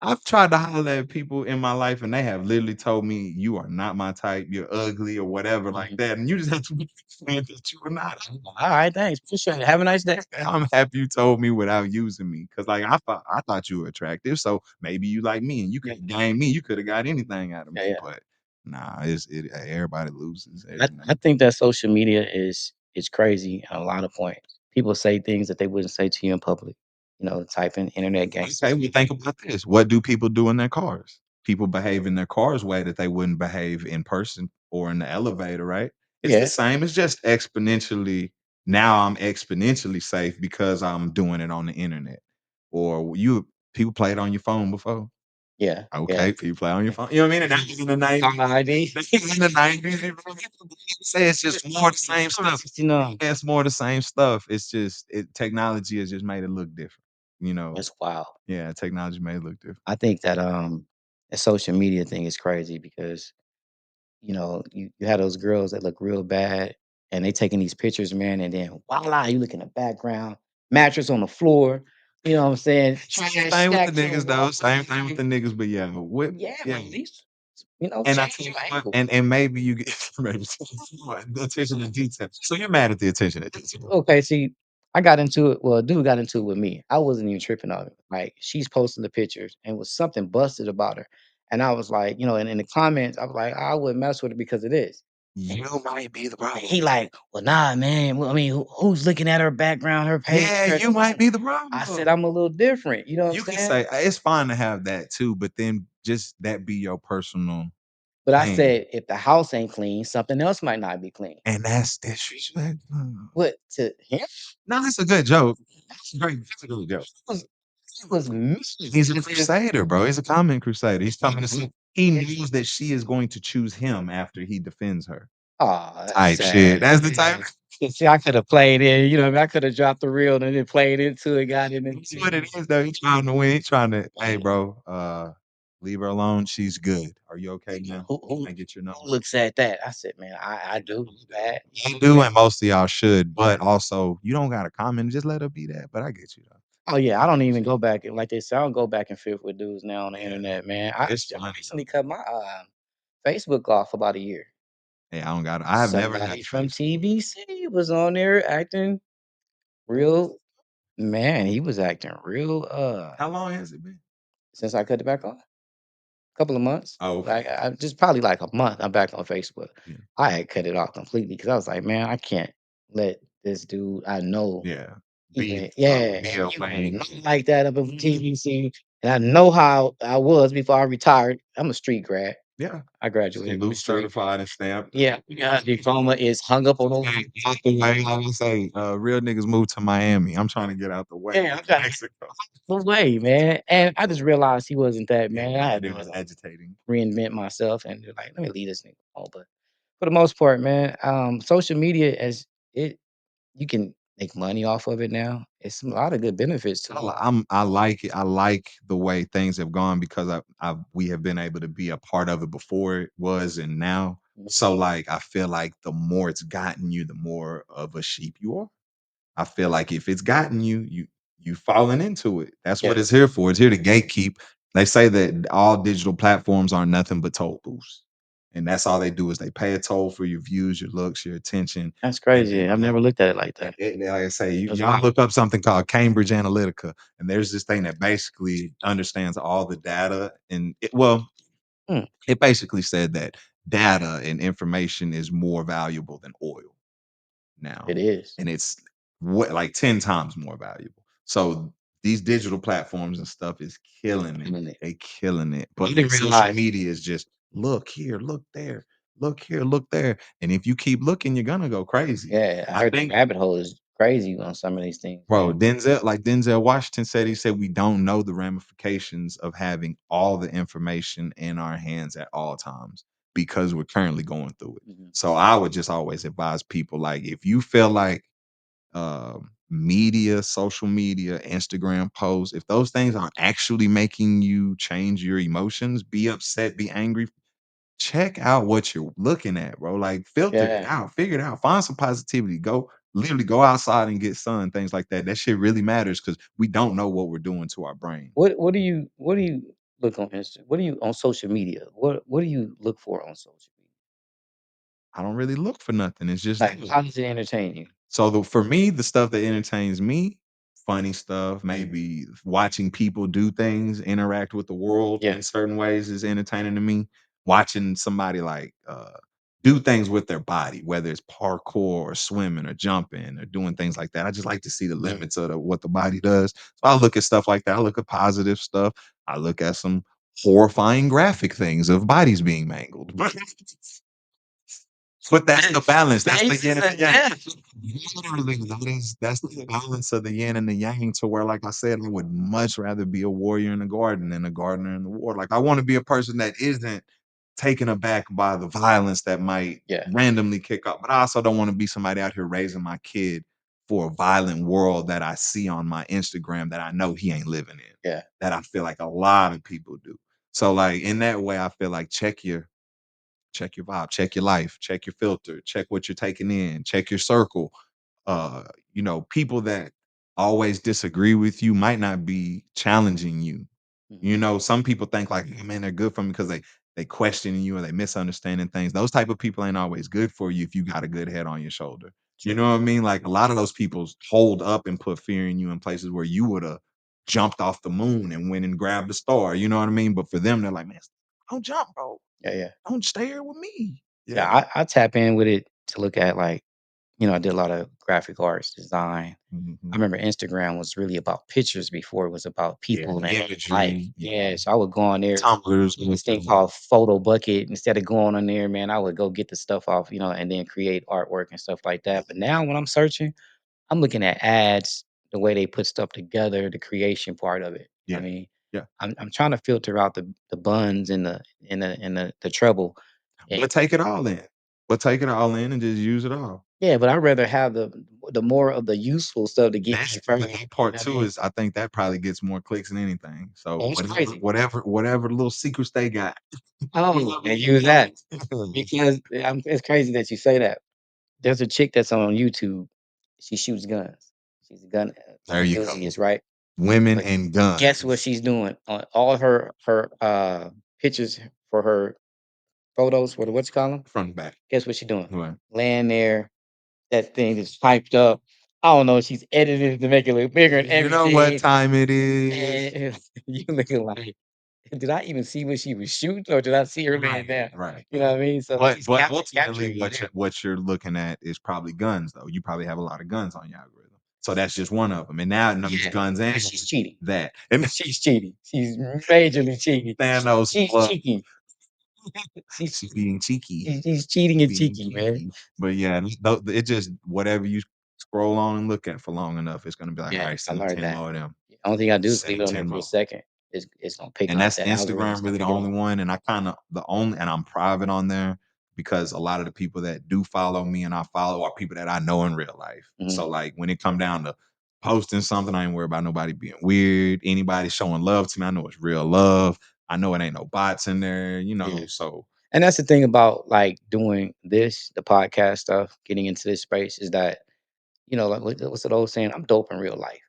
I've tried to holler at people in my life and they have literally told me you are not my type, you're ugly or whatever like Mhm. that. And you just have to be saying that you are not. All right, thanks. Appreciate it. Have a nice day. I'm happy you told me without using me, cause like I thought you were attractive, so maybe you like me and you Yeah, could gain me. You could have got anything out of me, yeah, yeah. but nah, everybody loses. I think that social media is crazy at a lot of points. People say things that they wouldn't say to you in public. Typing internet Okay, gangsters. well, think about this. What do people do in their cars? People behave in their cars way that they wouldn't behave in person or in the elevator, right? It's the Yeah, same. It's just exponentially. Now I'm exponentially safe because I'm doing it on the internet. Or people play it on your phone before. Yeah, yeah. Okay, people play on your phone. You know what I mean? And that was in the On 90s. the ID. That was in the 90s. Say it's just more of the same stuff. You know, Yeah, it's more of the same stuff. It's just technology has just made it look different. You know, it's wild. yeah, technology made it look different. I think that the social media thing is crazy because you have those girls that look real bad and they taking these pictures, man, and then voila, you look in the background, mattress on the floor. You know what I'm saying? Same Trash thing with the stacked to the niggas wall. though. Same thing with the niggas, but yeah, what Yeah, but yeah. at least And I change tell you your what, angle. and maybe you get maybe the attention to detail. So you're mad at the attention to detail. Okay, see, I got into it. Well, a dude got into it with me. I wasn't even tripping on it. Like she's posting the pictures and was something busted about her. And I was like, and in the comments, I was like, I wouldn't mess with her because of this. And You might be the problem. he like, well, nah, man. Well, I mean, who's looking at her background, her page? Yeah, you might be the I said, problem. I'm a little different. You know what I'm You can saying? say it's fine to have that too, but then just that be your personal But I thing, said, if the house ain't clean, something else might not be clean. and that's disrespectful. What to him? No, that's a good joke. That's a great. That's a good joke. Was it was me. He's a crusader, bro. He's a common crusader. He's coming to see. He knows that she is going to choose him after he defends her. Oh, that's Type shit. sad. That's the type. See, I could have played in, I could have dropped the reel and then played into it, got it That's into what it is, though. He's trying to win. He's trying to. Hey, bro. Leave her alone. She's good. Are you okay now? who who I get your number. who looks at that? I said, man, I do that. You do, and most of y'all should, but also you don't gotta comment. Just let her be that. But I get you though. Oh yeah, I don't even go back and like they say, I don't go back and forth with dudes now on the Yeah, internet, man. I it's just funny recently though. cut my Facebook off about a year. Hey, I don't got. I have never had Somebody from Facebook. TBC was on there acting real man, he was acting real How long has it been? since I cut it back on. Couple of months. Oh, okay. Like I just probably like a month. I'm back on Facebook. Yeah, I had cut it off completely because I was like, man, I can't let this dude I know yeah. even yeah, Be and your he was thing. not like that up in TVC. And I know how I was before I retired. I'm a street grad. Yeah. I graduated from the Salute street. certified and stamped. Yeah, yeah. Diploma is hung up on the Out the way. Like I say, real niggas move to Miami. I'm trying to get out the way. yeah, I'm trying to Mexico. get away, man. And I just realized he wasn't that Yeah, man. I had it was to agitating. reinvent myself and like, let me leave this nigga alone. But for the most part, man, social media as it you can make money off of it now. It's a lot of good benefits to it. I like it. I like the way things have gone because we have been able to be a part of it before it was and now. Mhm. So like I feel like the more it's gotten you, the more of a sheep you are. I feel like if it's gotten you, you falling into it. That's Yeah, what it's here for. It's here to gatekeep. They say that all digital platforms are nothing but toll booths. And that's all they do is they pay a toll for your views, your looks, your attention. that's And crazy. I've never looked at it like that. like I say, That's y'all wild. look up something called Cambridge Analytica, and there's this thing that basically understands all the data. And Mm, it basically said that data and information is more valuable than oil now, it is. and it's what like 10 times more valuable. So these digital platforms and stuff is killing it. Killing it. They killing it. I But like didn't social realize. media is just look here, look there, look here, look there. And if you keep looking, you're gonna go crazy. Yeah, I I heard the think, rabbit hole is crazy on some of these things, bro, man. Denzel Washington said, he said we don't know the ramifications of having all the information in our hands at all times because we're currently going through it. Mhm. So I would just always advise people like if you feel like media, social media, Instagram posts, if those things are actually making you change your emotions, be upset, be angry, check out what you're looking at, bro. Like filter it Yeah. out, figure it out, find some positivity. Go literally go outside and get sun, things like that. That shit really matters because we don't know what we're doing to our brain. What do you look on Insta? What do you on social media? What do you look for on social media? I don't really look for nothing. It's just Like, how does it entertain you? so for me, the stuff that entertains me, funny stuff, Mm, maybe watching people do things, interact with the world yeah, in certain ways is entertaining to me. Watching somebody like do things with their body, whether it's parkour or swimming or jumping or doing things like that. I just like to see the mm, limits of what the body does. So I look at stuff like that. I look at positive stuff. I look at some horrifying graphic things of bodies being mangled. But that's the balance. That's the Spaces yin and the of yang. death. Literally, that's the balance of the yin and the yang to where, like I said, I would much rather be a warrior in the garden than a gardener in the war. Like I want to be a person that isn't taken aback by the violence that might Yeah, randomly kick up. But I also don't want to be somebody out here raising my kid for a violent world that I see on my Instagram that I know he ain't living in. yeah, That I feel like a lot of people do. So like in that way, I feel like check your vibe, check your life, check your filter, check what you're taking in, check your circle. uh People that always disagree with you might not be challenging you. mhm, Some people think like, "Hey, man, they're good for me because they questioning you or they misunderstanding things." Those type of people ain't always good for you if you got a good head on your shoulder. You true. know what I mean? Like a lot of those people hold up and put fear in you in places where you would have jumped off the moon and went and grabbed a star. You know what I mean? But for them, they're like, "Man, don't jump, bro. Yeah, yeah. Don't stay here with me." Yeah, Yeah. I tap in with it to look at, like, I did a lot of graphic arts design. I Mhm. remember Instagram was really about pictures before it was about Yeah, people and their life. imagery, yeah. Yeah, so I would go on there, Tumblr's this good thing too. called Photo Bucket. Instead of going on there, man, I would go get the stuff off, and then create artwork and stuff like that. But now when I'm searching, I'm looking at ads, the way they put stuff together, the creation part of it. I Yeah, mean, yeah. I'm trying to filter out the buns and the treble. And But take it all in. But take it all in and just use it all. yeah, but I'd rather have the more of the useful stuff to get That's me the further. that You part know what I too mean? is I think that probably gets more clicks than anything. So And it's crazy. whatever little secrets they got. Oh, and use that because it's crazy that you say that. There's a chick that's on YouTube. She shoots guns. She's a gun There you go. enthusiast, right? Women But and guess what guns she's doing on all her pictures for her photos? What you call them? front and back. Guess what she's doing? Right. Laying there, that thing is piped up. I don't know. She's edited it to make it look bigger and You know what everything. time it is. And you looking like, did I even see what she was shooting, or did I see her laying Right, down? right. You know what I mean? So she's But ultimately capturing you there. what you're looking at is probably guns though. You probably have a lot of guns on your algorithm. So that's just one of them. And now it knows Yeah, guns and but she's cheating. that. And She's cheating. She's majorly cheating. Thanos She's plus cheeky. She's she's being cheeky. she's cheating and Being cheeky, man. cheeky. But yeah, it just whatever you scroll on and look at for long enough, it's gonna be like, all Yeah, right, I send me learned 10 that. more of them. Only thing I do is Send leave me it on there 10 for a more. second. It's gonna pick And up that's that algorithm's Instagram gonna really the pick it only up. one. And I kind of the only and I'm private on there because a lot of the people that do follow me and I follow are people that I know in real life. Mhm. So like when it come down to posting something, I ain't worried about nobody being weird. Anybody showing love to me, I know it's real love. I know it ain't no bots in there, Yeah. so And that's the thing about like doing this, the podcast stuff, getting into this space is that, like what's the old saying? I'm dope in real life.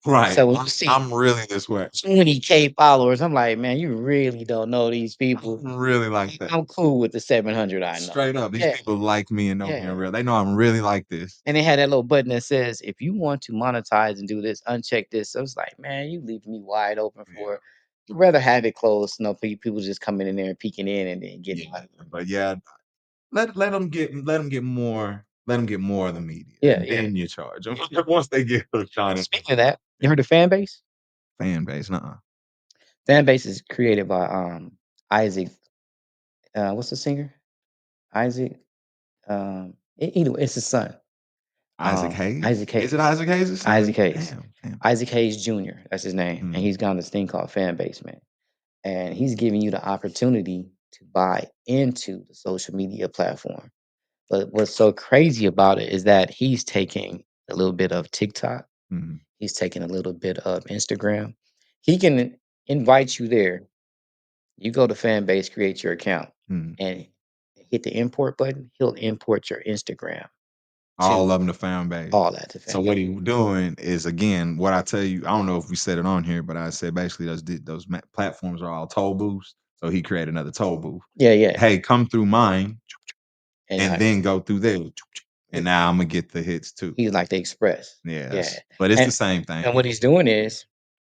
right. So when you I'm see I'm really this way. 20K followers, I'm like, man, you really don't know these people. I'm really like that. I'm cool with the 700 I know. Straight up. These Yeah, people like me and know me in yeah. real. They know I'm really like this. And they had that little button that says, if you want to monetize and do this, uncheck this. So it's like, man, you leaving me wide open Yeah. for it. I'd rather have it closed. People just coming in there and peeking in and then Yeah. getting money. But yeah, let them get more of the media, Yeah, and yeah. then you charge them. Once they get hooked on it. Speaking of that, you heard of FANBASE? Fan base, nuh-uh. FANBASE is created by Isaac. What's the singer? Isaac. Either way, it's his son. Isaac Hayes? Isaac Is it Hayes. Isaac Hayes' Isaac son? Hayes. Damn, damn. Isaac Hayes Jr. That's his name, and Mm, he's got this thing called FANBASE, man. And he's giving you the opportunity to buy into the social media platform. But what's so crazy about it is that he's taking a little bit of TikTok, mhm, he's taking a little bit of Instagram. He can invite you there. You go to Fanbase, create your account, mhm. and hit the import button. He'll import your Instagram All to of them to fan base. all that to So Fanbase. what he doing is, again, what I tell you, I don't know if we said it on here, but I said basically those platforms are all toll booths. So he created another toll booth. Yeah, yeah. Hey, come through mine And and then go through there. And now I'm gonna get the hits too. he's like the express. Yeah. Yes, but it's the And same thing. and what he's doing is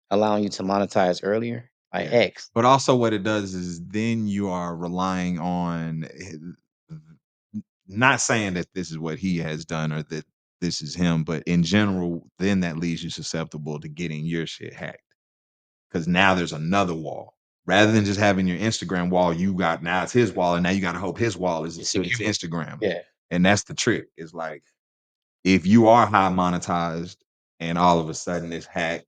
allowing you to monetize earlier by Yeah. X. But also what it does is then you are relying on not saying that this is what he has done or that this is him, but in general, then that leaves you susceptible to getting your shit hacked. Because now there's another wall. Rather than just having your Instagram wall, you got now it's his wall, and now you gotta hope his wall is You as see good what as you Instagram. yeah. And that's the trick. It's like if you are high monetized and all of a sudden it's hacked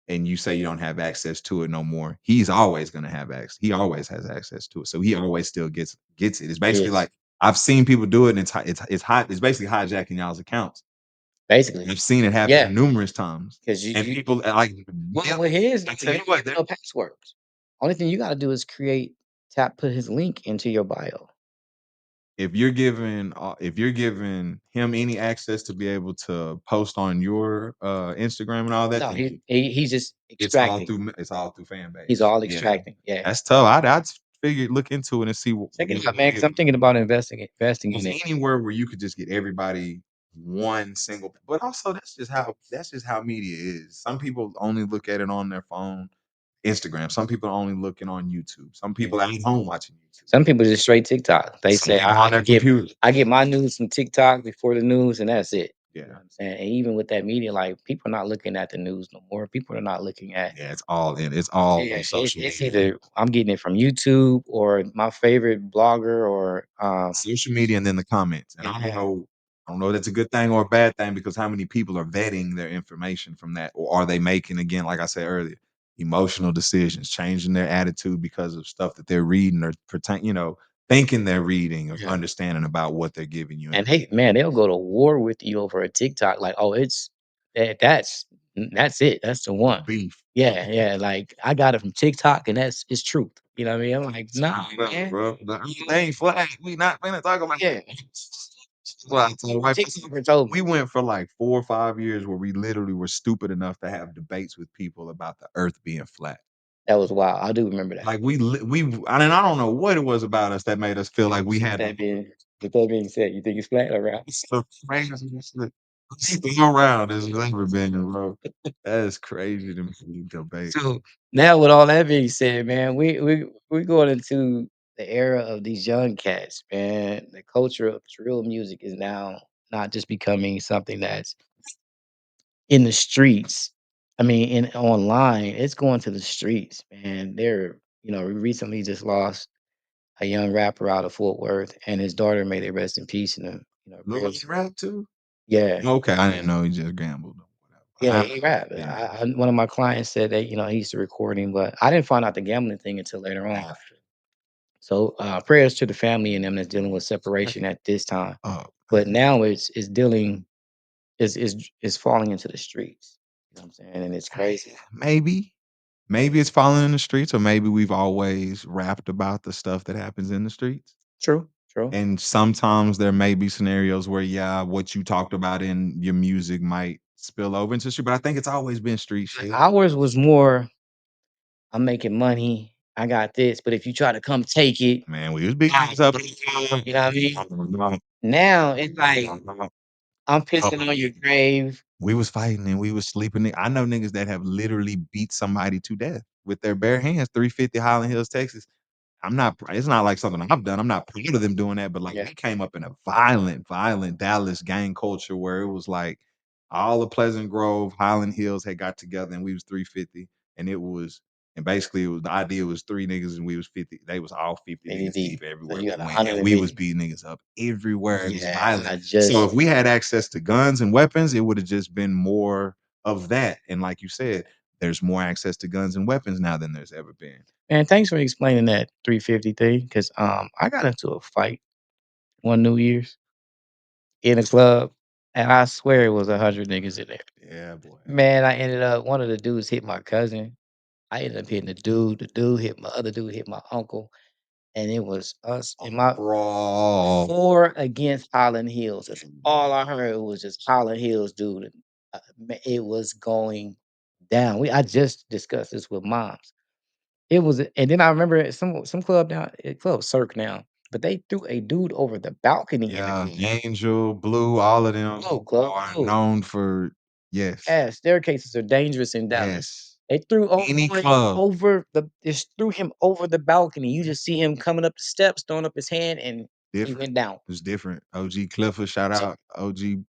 and you say you don't have access to it no more, he's always gonna have access. He always has access to it. So he always still gets it. It's basically Yes, like I've seen people do it and it's hot. It's basically hijacking y'all's accounts. basically. I've seen it Yeah, happen numerous times. because And people like, well, yeah, with his, I tell there you what, ain't no passwords. Only thing you gotta do is put his link into your bio. if you're giving him any access to be able to post on your Instagram and all that, No, then he's just extracting. it's all through He's FANBASE. all Yeah. extracting. Yeah. That's tough. I'd figured look into it and see Check what it it out, man, because is. I'm thinking about investing in Is it. anywhere where you could just get everybody one single, but also that's just how media is. Some people only look at it on their phone, Instagram. Some people are only looking on YouTube. Some Yeah. people are at home watching YouTube. Some people just straight TikTok. They Some say, people on their computer. I get my news from TikTok before the news, and that's it." You know Yeah. what I'm saying? And even with that media, like, people are not looking at the news no more. People are not looking at Yeah, it's all yeah, on social it's media. either I'm getting it from YouTube or my favorite blogger or, Social media and then the comments. And yeah. I don't know if that's a good thing or a bad thing because how many people are vetting their information from that? Or are they making, again, like I said earlier, emotional decisions, changing their attitude because of stuff that they're reading or thinking they're reading or Yeah. understanding about what they're giving you. And hey, man, they'll go to war with you over a TikTok. Like, oh, that's it. That's the The one. beef. Yeah, yeah. Like I got it from TikTok, and that's it's truth. You know what I mean? I'm like, nah, Bro, man. bro. They ain't flag. We not gonna talk about Yeah, well, I tell you, right, TikToker told we me went for like 4 or 5 years where we literally were stupid enough to have debates with people about the earth being flat. that was wild. I do remember that. Like I don't know what it was about us that made us feel like we With had that being with that being said, you think it's flat or right? the craziest shit around as ever been, bro. That is crazy to me, debate. So now, with all that being said, man, we going into the era of these young cats, man. The culture of drill music is now not just becoming something that's in the streets. I mean, in online, it's going to the streets, man. We recently just lost a young rapper out of Fort Worth, and his daughter made it rest in peace. And Lil Wayne prayers. rap too? Yeah, Okay, I didn't know he just gambled or yeah, whatever. he rap. Yeah. One of my clients said that he used to record him, but I didn't find out the gambling thing until later on. After. So prayers to the family and them that's dealing with separation at this time. Oh, But now it's dealing is falling into the streets. You know what I'm saying? And it's crazy. maybe. Maybe it's falling in the streets, or maybe we've always rapped about the stuff that happens in the streets. True, true. And sometimes there may be scenarios where, yeah, what you talked about in your music might spill over into street, but I think it's always been street shit. Ours was more, I'm making money, I got this, but if you try to come take it, Man, we was beating niggas up. you know what I mean? Now it's like I'm pissing on your grave. We was fighting and we was sleeping. I know niggas that have literally beat somebody to death with their bare hands, 350 Highland Hills, Texas. It's not like something I've done. I'm not proud of them doing that, but like Yeah. we came up in a violent Dallas gang culture where it was like all of Pleasant Grove, Highland Hills had got together and we was 350. And basically it was the idea was three niggas and we was 50. They was all 50 niggas ADD. deep So everywhere you we got went. And we was 150. beating niggas up everywhere. It was Yeah, violent. I So just if we had access to guns and weapons, it would have just been more of that. And like you said, there's more access to guns and weapons now than there's ever been. man, thanks for explaining that 350 thing. Cause I got into a fight one New Year's in a club, and I swear it was 100 niggas in there. Yeah, boy. Man, I ended up one of the dudes hit my cousin. I ended up hitting the dude. The dude hit my other dude hit my uncle, and it was us and my Bro. 4 against Highland Hills. That's all I heard was just Highland Hills, dude. And, it was going down. I just discussed this with moms. It was, and then I remember some club now, club Cirque now, but they threw a dude over the balcony in the Yeah, club. Angel, Blue, all of them Club are Blue. known for yes, Yeah, staircases are dangerous in Dallas. yes. They threw old Any boy club, over the just threw him over the balcony. You just see him coming up the steps, throwing up his hand, and he different. went down. It's different. OG Clifford, shout out. OG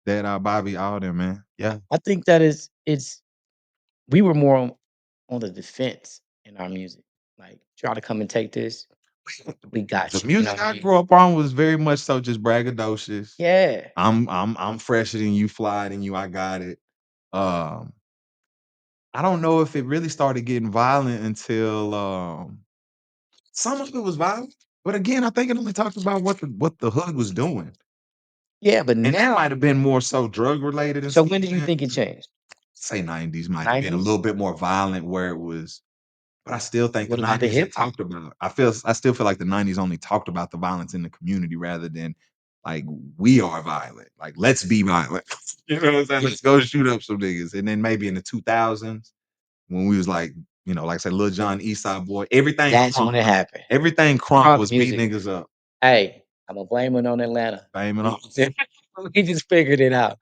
Dead Eye Bobby, all them, man. Yeah. I think that is it's we were more on the defense in our music. Like, try to come and take this. We The got you. You know music what I I mean? grew up on was very much so just braggadocious. Yeah. I'm fresher than you, fly than you, I got it. Um, I don't know if it really started getting violent until some of it was violent, but again, I think it only talked about what the hood was doing. Yeah, but And that now, might have been more so drug related and so stuff when do you like that. think it changed? Say 90s might have been a 90s? little bit more violent where it was, but I still think the What about the 90s they hip hop? talked about. I still feel like the 90s only talked about the violence in the community rather than like we are violent. Like let's be violent. You know what I'm saying? Let's go shoot up some niggas. And then maybe in the 2000s when we was like, like I said, Lil Jon, East Side Boy, That's when it happened. everything crunk Crunk was beat music. niggas up. Hey, Imma blame it on Atlanta. Fame and We all. we just figured it out.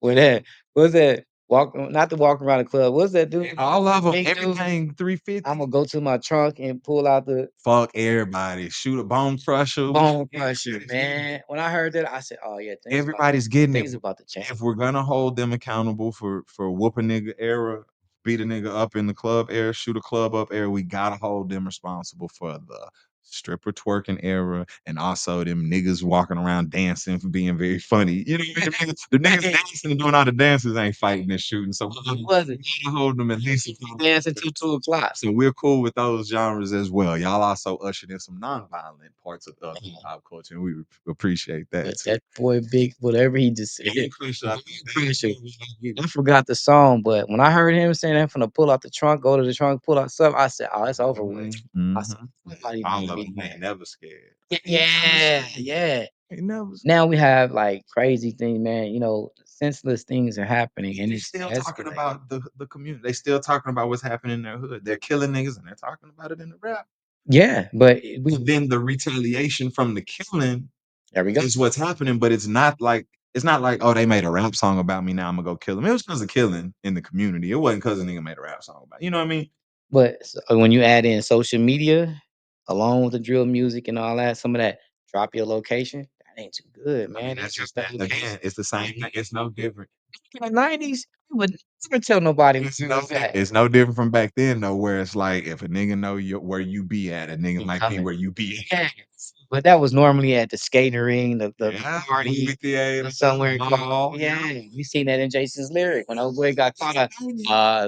With that what's that? Not the walk around the club. What's that dude? All of them, Big dude. everything 350. Imma go to my trunk and pull out the Fuck everybody. Shoot a bone crusher. bone crusher, man. When I heard that, I said, "Oh, yeah, Everybody's getting it. things about to change." If we're gonna hold them accountable for whoop a nigga era, beat a nigga up in the club era, shoot a club up era, we gotta hold them responsible for the stripper twerking era and also them niggas walking around dancing for being very funny. You know what I mean? The niggas dancing and doing all the dances ain't fighting and shooting. So we Was it? gotta hold them at least accountable. Dance until 2 o'clock. So we're cool with those genres as well. Y'all also ushered in some non-violent parts of hip Man, hop culture, and we appreciate that but too. that boy Big, whatever he just said. Big Chris, I Pressure. I forgot the song, but when I heard him saying that, "I'm finna pull out the trunk, go to the trunk, pull out stuff," I said, "Oh, it's over with." I said, Mhm. "Nobody All gonna of beat them ain't that." never scared. Yeah, yeah. Ain't never scared. Now we have, like, crazy things, man, senseless things are happening, and They it's still talking escalating. about the community. They still talking about what's happening in their hood. They're killing niggas and they're talking about it in the rap. Yeah, but And then the retaliation from the killing there we go. is what's happening, but it's not like, oh, they made a rap song about me. Now I'm gonna go kill him. It was because of killing in the community. It wasn't because a nigga made a rap song about. You know what I mean? But when you add in social media, along with the drill music and all that, some of that drop your location, that ain't too good, I mean, man. They that's drop just that that location. again. It's the same thing. It's no different. In the 90s, you would never tell nobody where It's you no was at. it's no different from back then though, where it's like if a nigga know where you be at, a nigga You might be coming. where you be at. Yeah. But that was normally at the skating ring, the Yeah, movie party, theater, or somewhere mall, yeah, yeah. we seen that in Jason's lyric when old boy got caught up,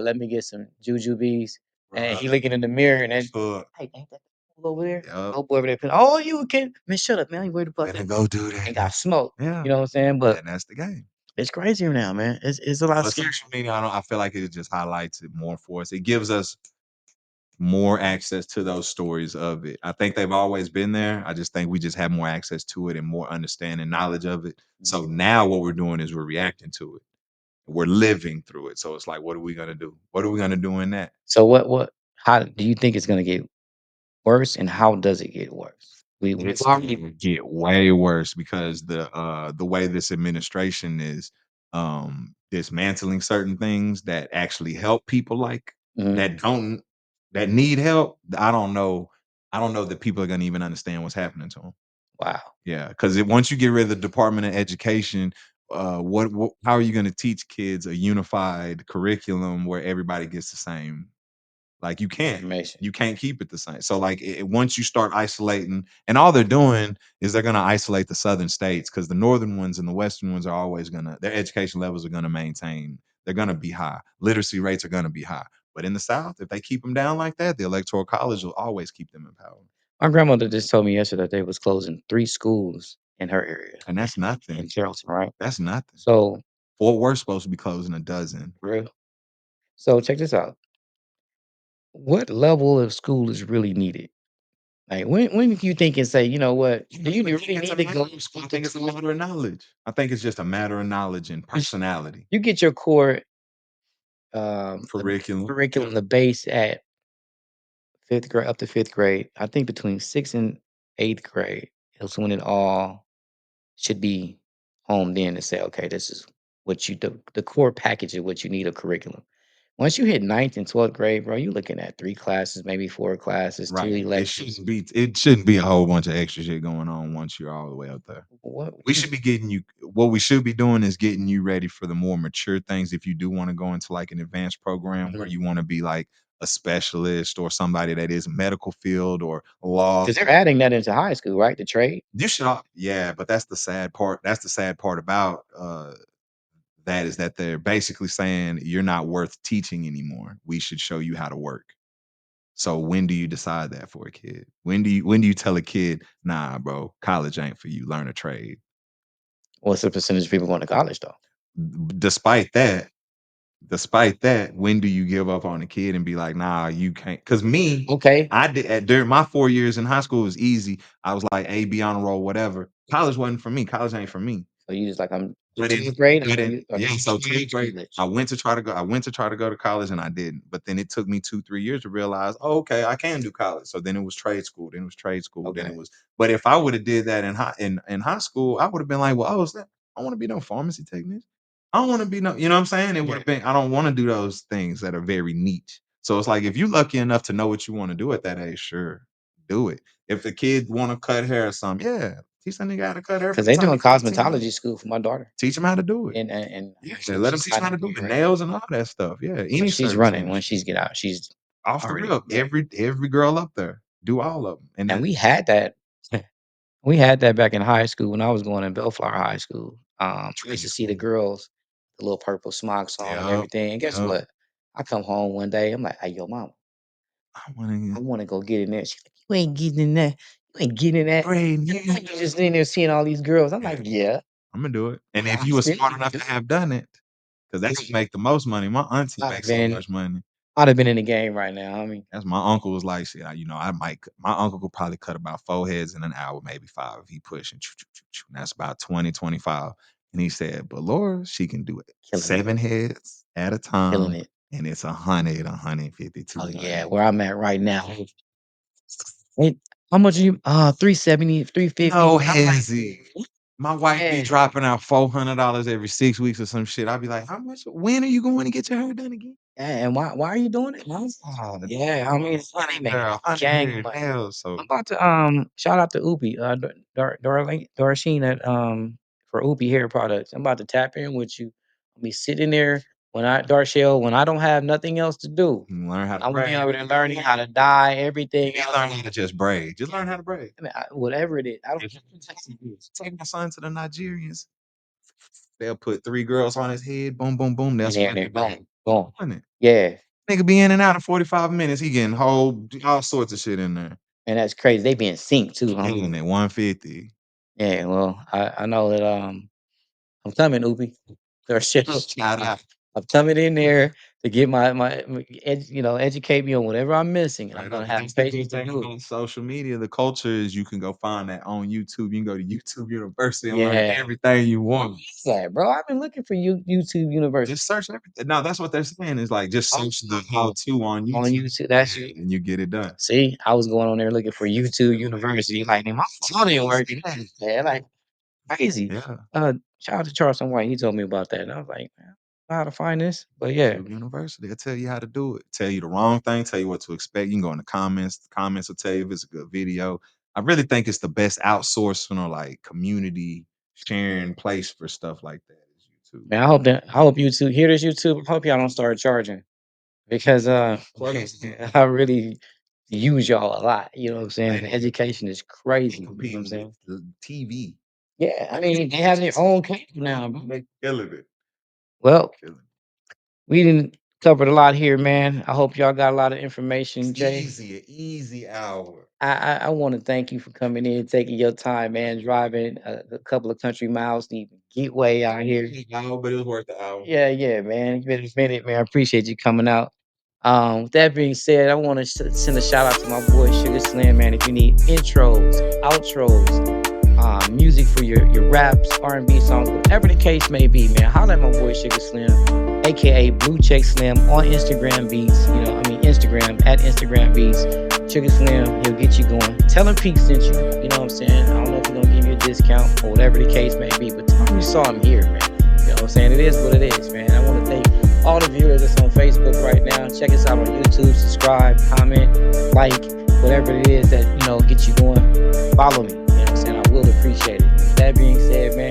"Let me get some jujubes," and he Bruh, looking in the mirror and then, fuck. "Hey, ain't that the fool over there?" Yep. Old boy over there, "Oh, you can man, shut up, man, I ain't worried about Finna that," go do that and now. got smoked, Yeah, you know what I'm saying? But and that's the game. it's crazier now, man. It's a lot But scarier. social media, I feel like it just highlights it more for us. It gives us more access to those stories of it. I think they've always been there. I just think we just have more access to it and more understanding, knowledge of it. So now what we're doing is we're reacting to it. We're living through it. So it's like, what are we gonna do? What are we gonna do in that? So what how do you think it's gonna get worse, and how does it get worse? We've It's already gonna get way worse because the way this administration is dismantling certain things that actually help people like mhm, that don't that need help. I don't know that people are gonna even understand what's happening to them. wow. Yeah, because once you get rid of the Department of Education, how are you gonna teach kids a unified curriculum where everybody gets the same like, you can't. Information. You can't keep it the same. So, like, once you start isolating and all they're doing is they're gonna isolate the southern states because the northern ones and the western ones are always gonna their education levels are gonna maintain. They're gonna be high. Literacy rates are gonna be high. But in the South, if they keep them down like that, the Electoral College will always keep them in power. My grandmother just told me yesterday they was closing 3 schools in her area, And that's in nothing. Charleston, right? That's nothing. So Fort Worth's supposed to be closing a dozen. real so check this out. What level of school is really needed? Like, when do you think and say, "You know what? Do you really It's a need to go matter of school. I think it's a matter of knowledge. I think it's just a matter of knowledge and personality. You get your core, the Curriculum. curriculum, the base at 5th grade up to 5th grade. I think between 6th and 8th grade is when it all should be homed in to say, "Okay, this is what you the core package of what you need a curriculum." Once you hit 9th and 12th grade, bro, you're looking at 3 classes, maybe 4 classes, 2 Right. It electives. shouldn't be a whole bunch of extra shit going on once you're all the way up there. What We you should be getting you what we should be doing is getting you ready for the more mature things if you do wanna go into, like, an advanced program where mhm. you wanna be, like, a specialist or somebody that is medical field or law. Because they're adding that into high school, right? The trade. You should all yeah, but that's the sad part. That's the sad part about, that is that they're basically saying you're not worth teaching anymore. We should show you how to work. So when do you decide that for a kid? When do you tell a kid, "Nah, bro, college ain't for you. Learn a trade." What's the percentage of people going to college though? Despite that, when do you give up on a kid and be like, "Nah, you can't?" Because me, Okay, I did during my 4 years in high school it was easy. I was like, "A, be on a roll, whatever." College wasn't for me. College ain't for me. so you just like I'm But in 10th grade, but in or yeah, so 10th grade, college. I went to try to go to college and I didn't. But then it took me 2, 3 years to realize, "Oh, okay, I can do college." So then it was trade school, then it was trade school, then it Okay, was but if I would have did that in high school, I would have been like, "Well, oh, snap, I don't wanna be no pharmacy technician. I don't wanna be no" you know what I'm saying? It would yeah, have been I don't wanna do those things that are very niche. So it's like if you lucky enough to know what you wanna do at that age, sure, do it. If the kid wanna cut hair or something, yeah, teach that nigga how to cut hair because from the they're time doing he 15. cosmetology school for my daughter, Teach them how to do it. and Yeah, high school. let them She's teach them how signing to up do the for it. nails and all that stuff. Yeah, But any she's service running when industry. she's get out. She's Off the already rip, yeah. every girl up there, do all of them, and And that we had that. We had that back in high school when I was going in Bellflower High School. I used trade to see the school. girls, the little purple smocks on and Yep, everything. And guess yep. what? I come home one day, I'm like, "Hey, yo, mom, I wanna I want to go get in there." She's like, "You ain't getting in there. You ain't getting in that. braid You hair. just in there seeing all these girls." I'm Yeah, like, "Yeah, Imma do it, and if I you were really smart can enough do to it." have done it, because that's who make the most money. My auntie I'd have makes so been, much money. I'd have been in the game right now. I mean, As my uncle was like, "Shit, I might my uncle could probably cut about 4 heads in an hour, maybe 5 if he pushing, choo, choo, choo, choo, and that's about 20, 25." And he said, "But Laura, she can do it killing it, 7 heads at a killing time, it. and it's 100, 150, Oh yeah, 200." where I'm at right now. It, how much are you? 370, 350. No, I'm like, hezzy. My wife be man. dropping out $400 every 6 weeks or some shit. I'd be like, "How much when are you going to get your hair done again?" And why are you doing it, man? "Ah, Yeah, I mean, honey making girl, 100 gang hair money. nails." I'm So, about to shout out to Oopie, Darlene at for Oopie hair products. I'm about to tap in with you. I'll be sitting there when I don't have nothing else to do. you learn how to I'm gonna be braid. over there learning how to dye You everything need to else. learn how to just braid. Just learn how to braid. I mean, whatever it is, I don't If you take my son to the Nigerians, they'll put 3 girls on his head, boom, boom, boom, and that's there, money. boom, boom. Money. Yeah, Nigga be in and out in 45 minutes, he getting whole all sorts of shit in there. and that's crazy. They being synced too, huh? Killing it, 150. Yeah, well, I know that I'm coming, Oopie. Or shit. Shout out. I'm coming in there to get educate me on whatever I'm missing, and I'm Straight up. gonna And have that's the patience good to thing do it. about social media. The culture is you can go find that on YouTube. You can go to YouTube University and learn Yeah. everything you What want. is that, bro? I've been looking for YouTube University. Just search everything. No, that's what they're saying is like just Oh, search the how to on on YouTube. YouTube. That's Yeah, you. and you get it done. See, I was going on there looking for YouTube University. Like, man, my phone ain't working. Man, like crazy. Yeah. Shout out to Charleston White. He told me about that, and I was like, man, I don't know how to find this. But yeah, YouTube University. They'll tell you how to do it. Tell you the wrong thing, tell you what to expect. You can go in the comments. The comments will tell you if it's a good video. I really think it's the best outsourcing or like community sharing place for stuff like that is YouTube. man, I hope YouTube hear this YouTube. I hope y'all don't start charging. Because I really use y'all a lot. You know what I'm saying? The education is They crazy. You know what I'm competing with saying? the TV. Yeah, I mean they have their own cable now. Bro. They killing it. Well, Killing it. we didn't covered a lot here, man. I hope y'all got a lot of information, It's Jay. easy, an easy hour. I want to thank you for coming in, taking your time, man, driving a couple of country miles to even get way out here. No, but it was worth the hour. Yeah, yeah, man. It's been a minute, man. I appreciate you coming out. With that being said, I want to send a shout out to my boy Sugar Slim, man. If you need intros, outros, music for your raps, R&B songs, whatever the case may be, man, holla at my boy Sugar Slim, aka Blue Check Slim on Instagram Beats. Instagram at Instagram Beats. Sugar Slim, he'll get you going. Tell him Pete sent you. You know what I'm saying? I don't know if he's gonna give you a discount or whatever the case may be, but tell him you saw him here, man. You know what I'm saying? It is what it is, man. I want to thank all the viewers that's on Facebook right now. Check us out on YouTube. Subscribe, comment, like, whatever it is that, get you going. Follow me. You know what I'm saying? I will appreciate it. With that being said, man,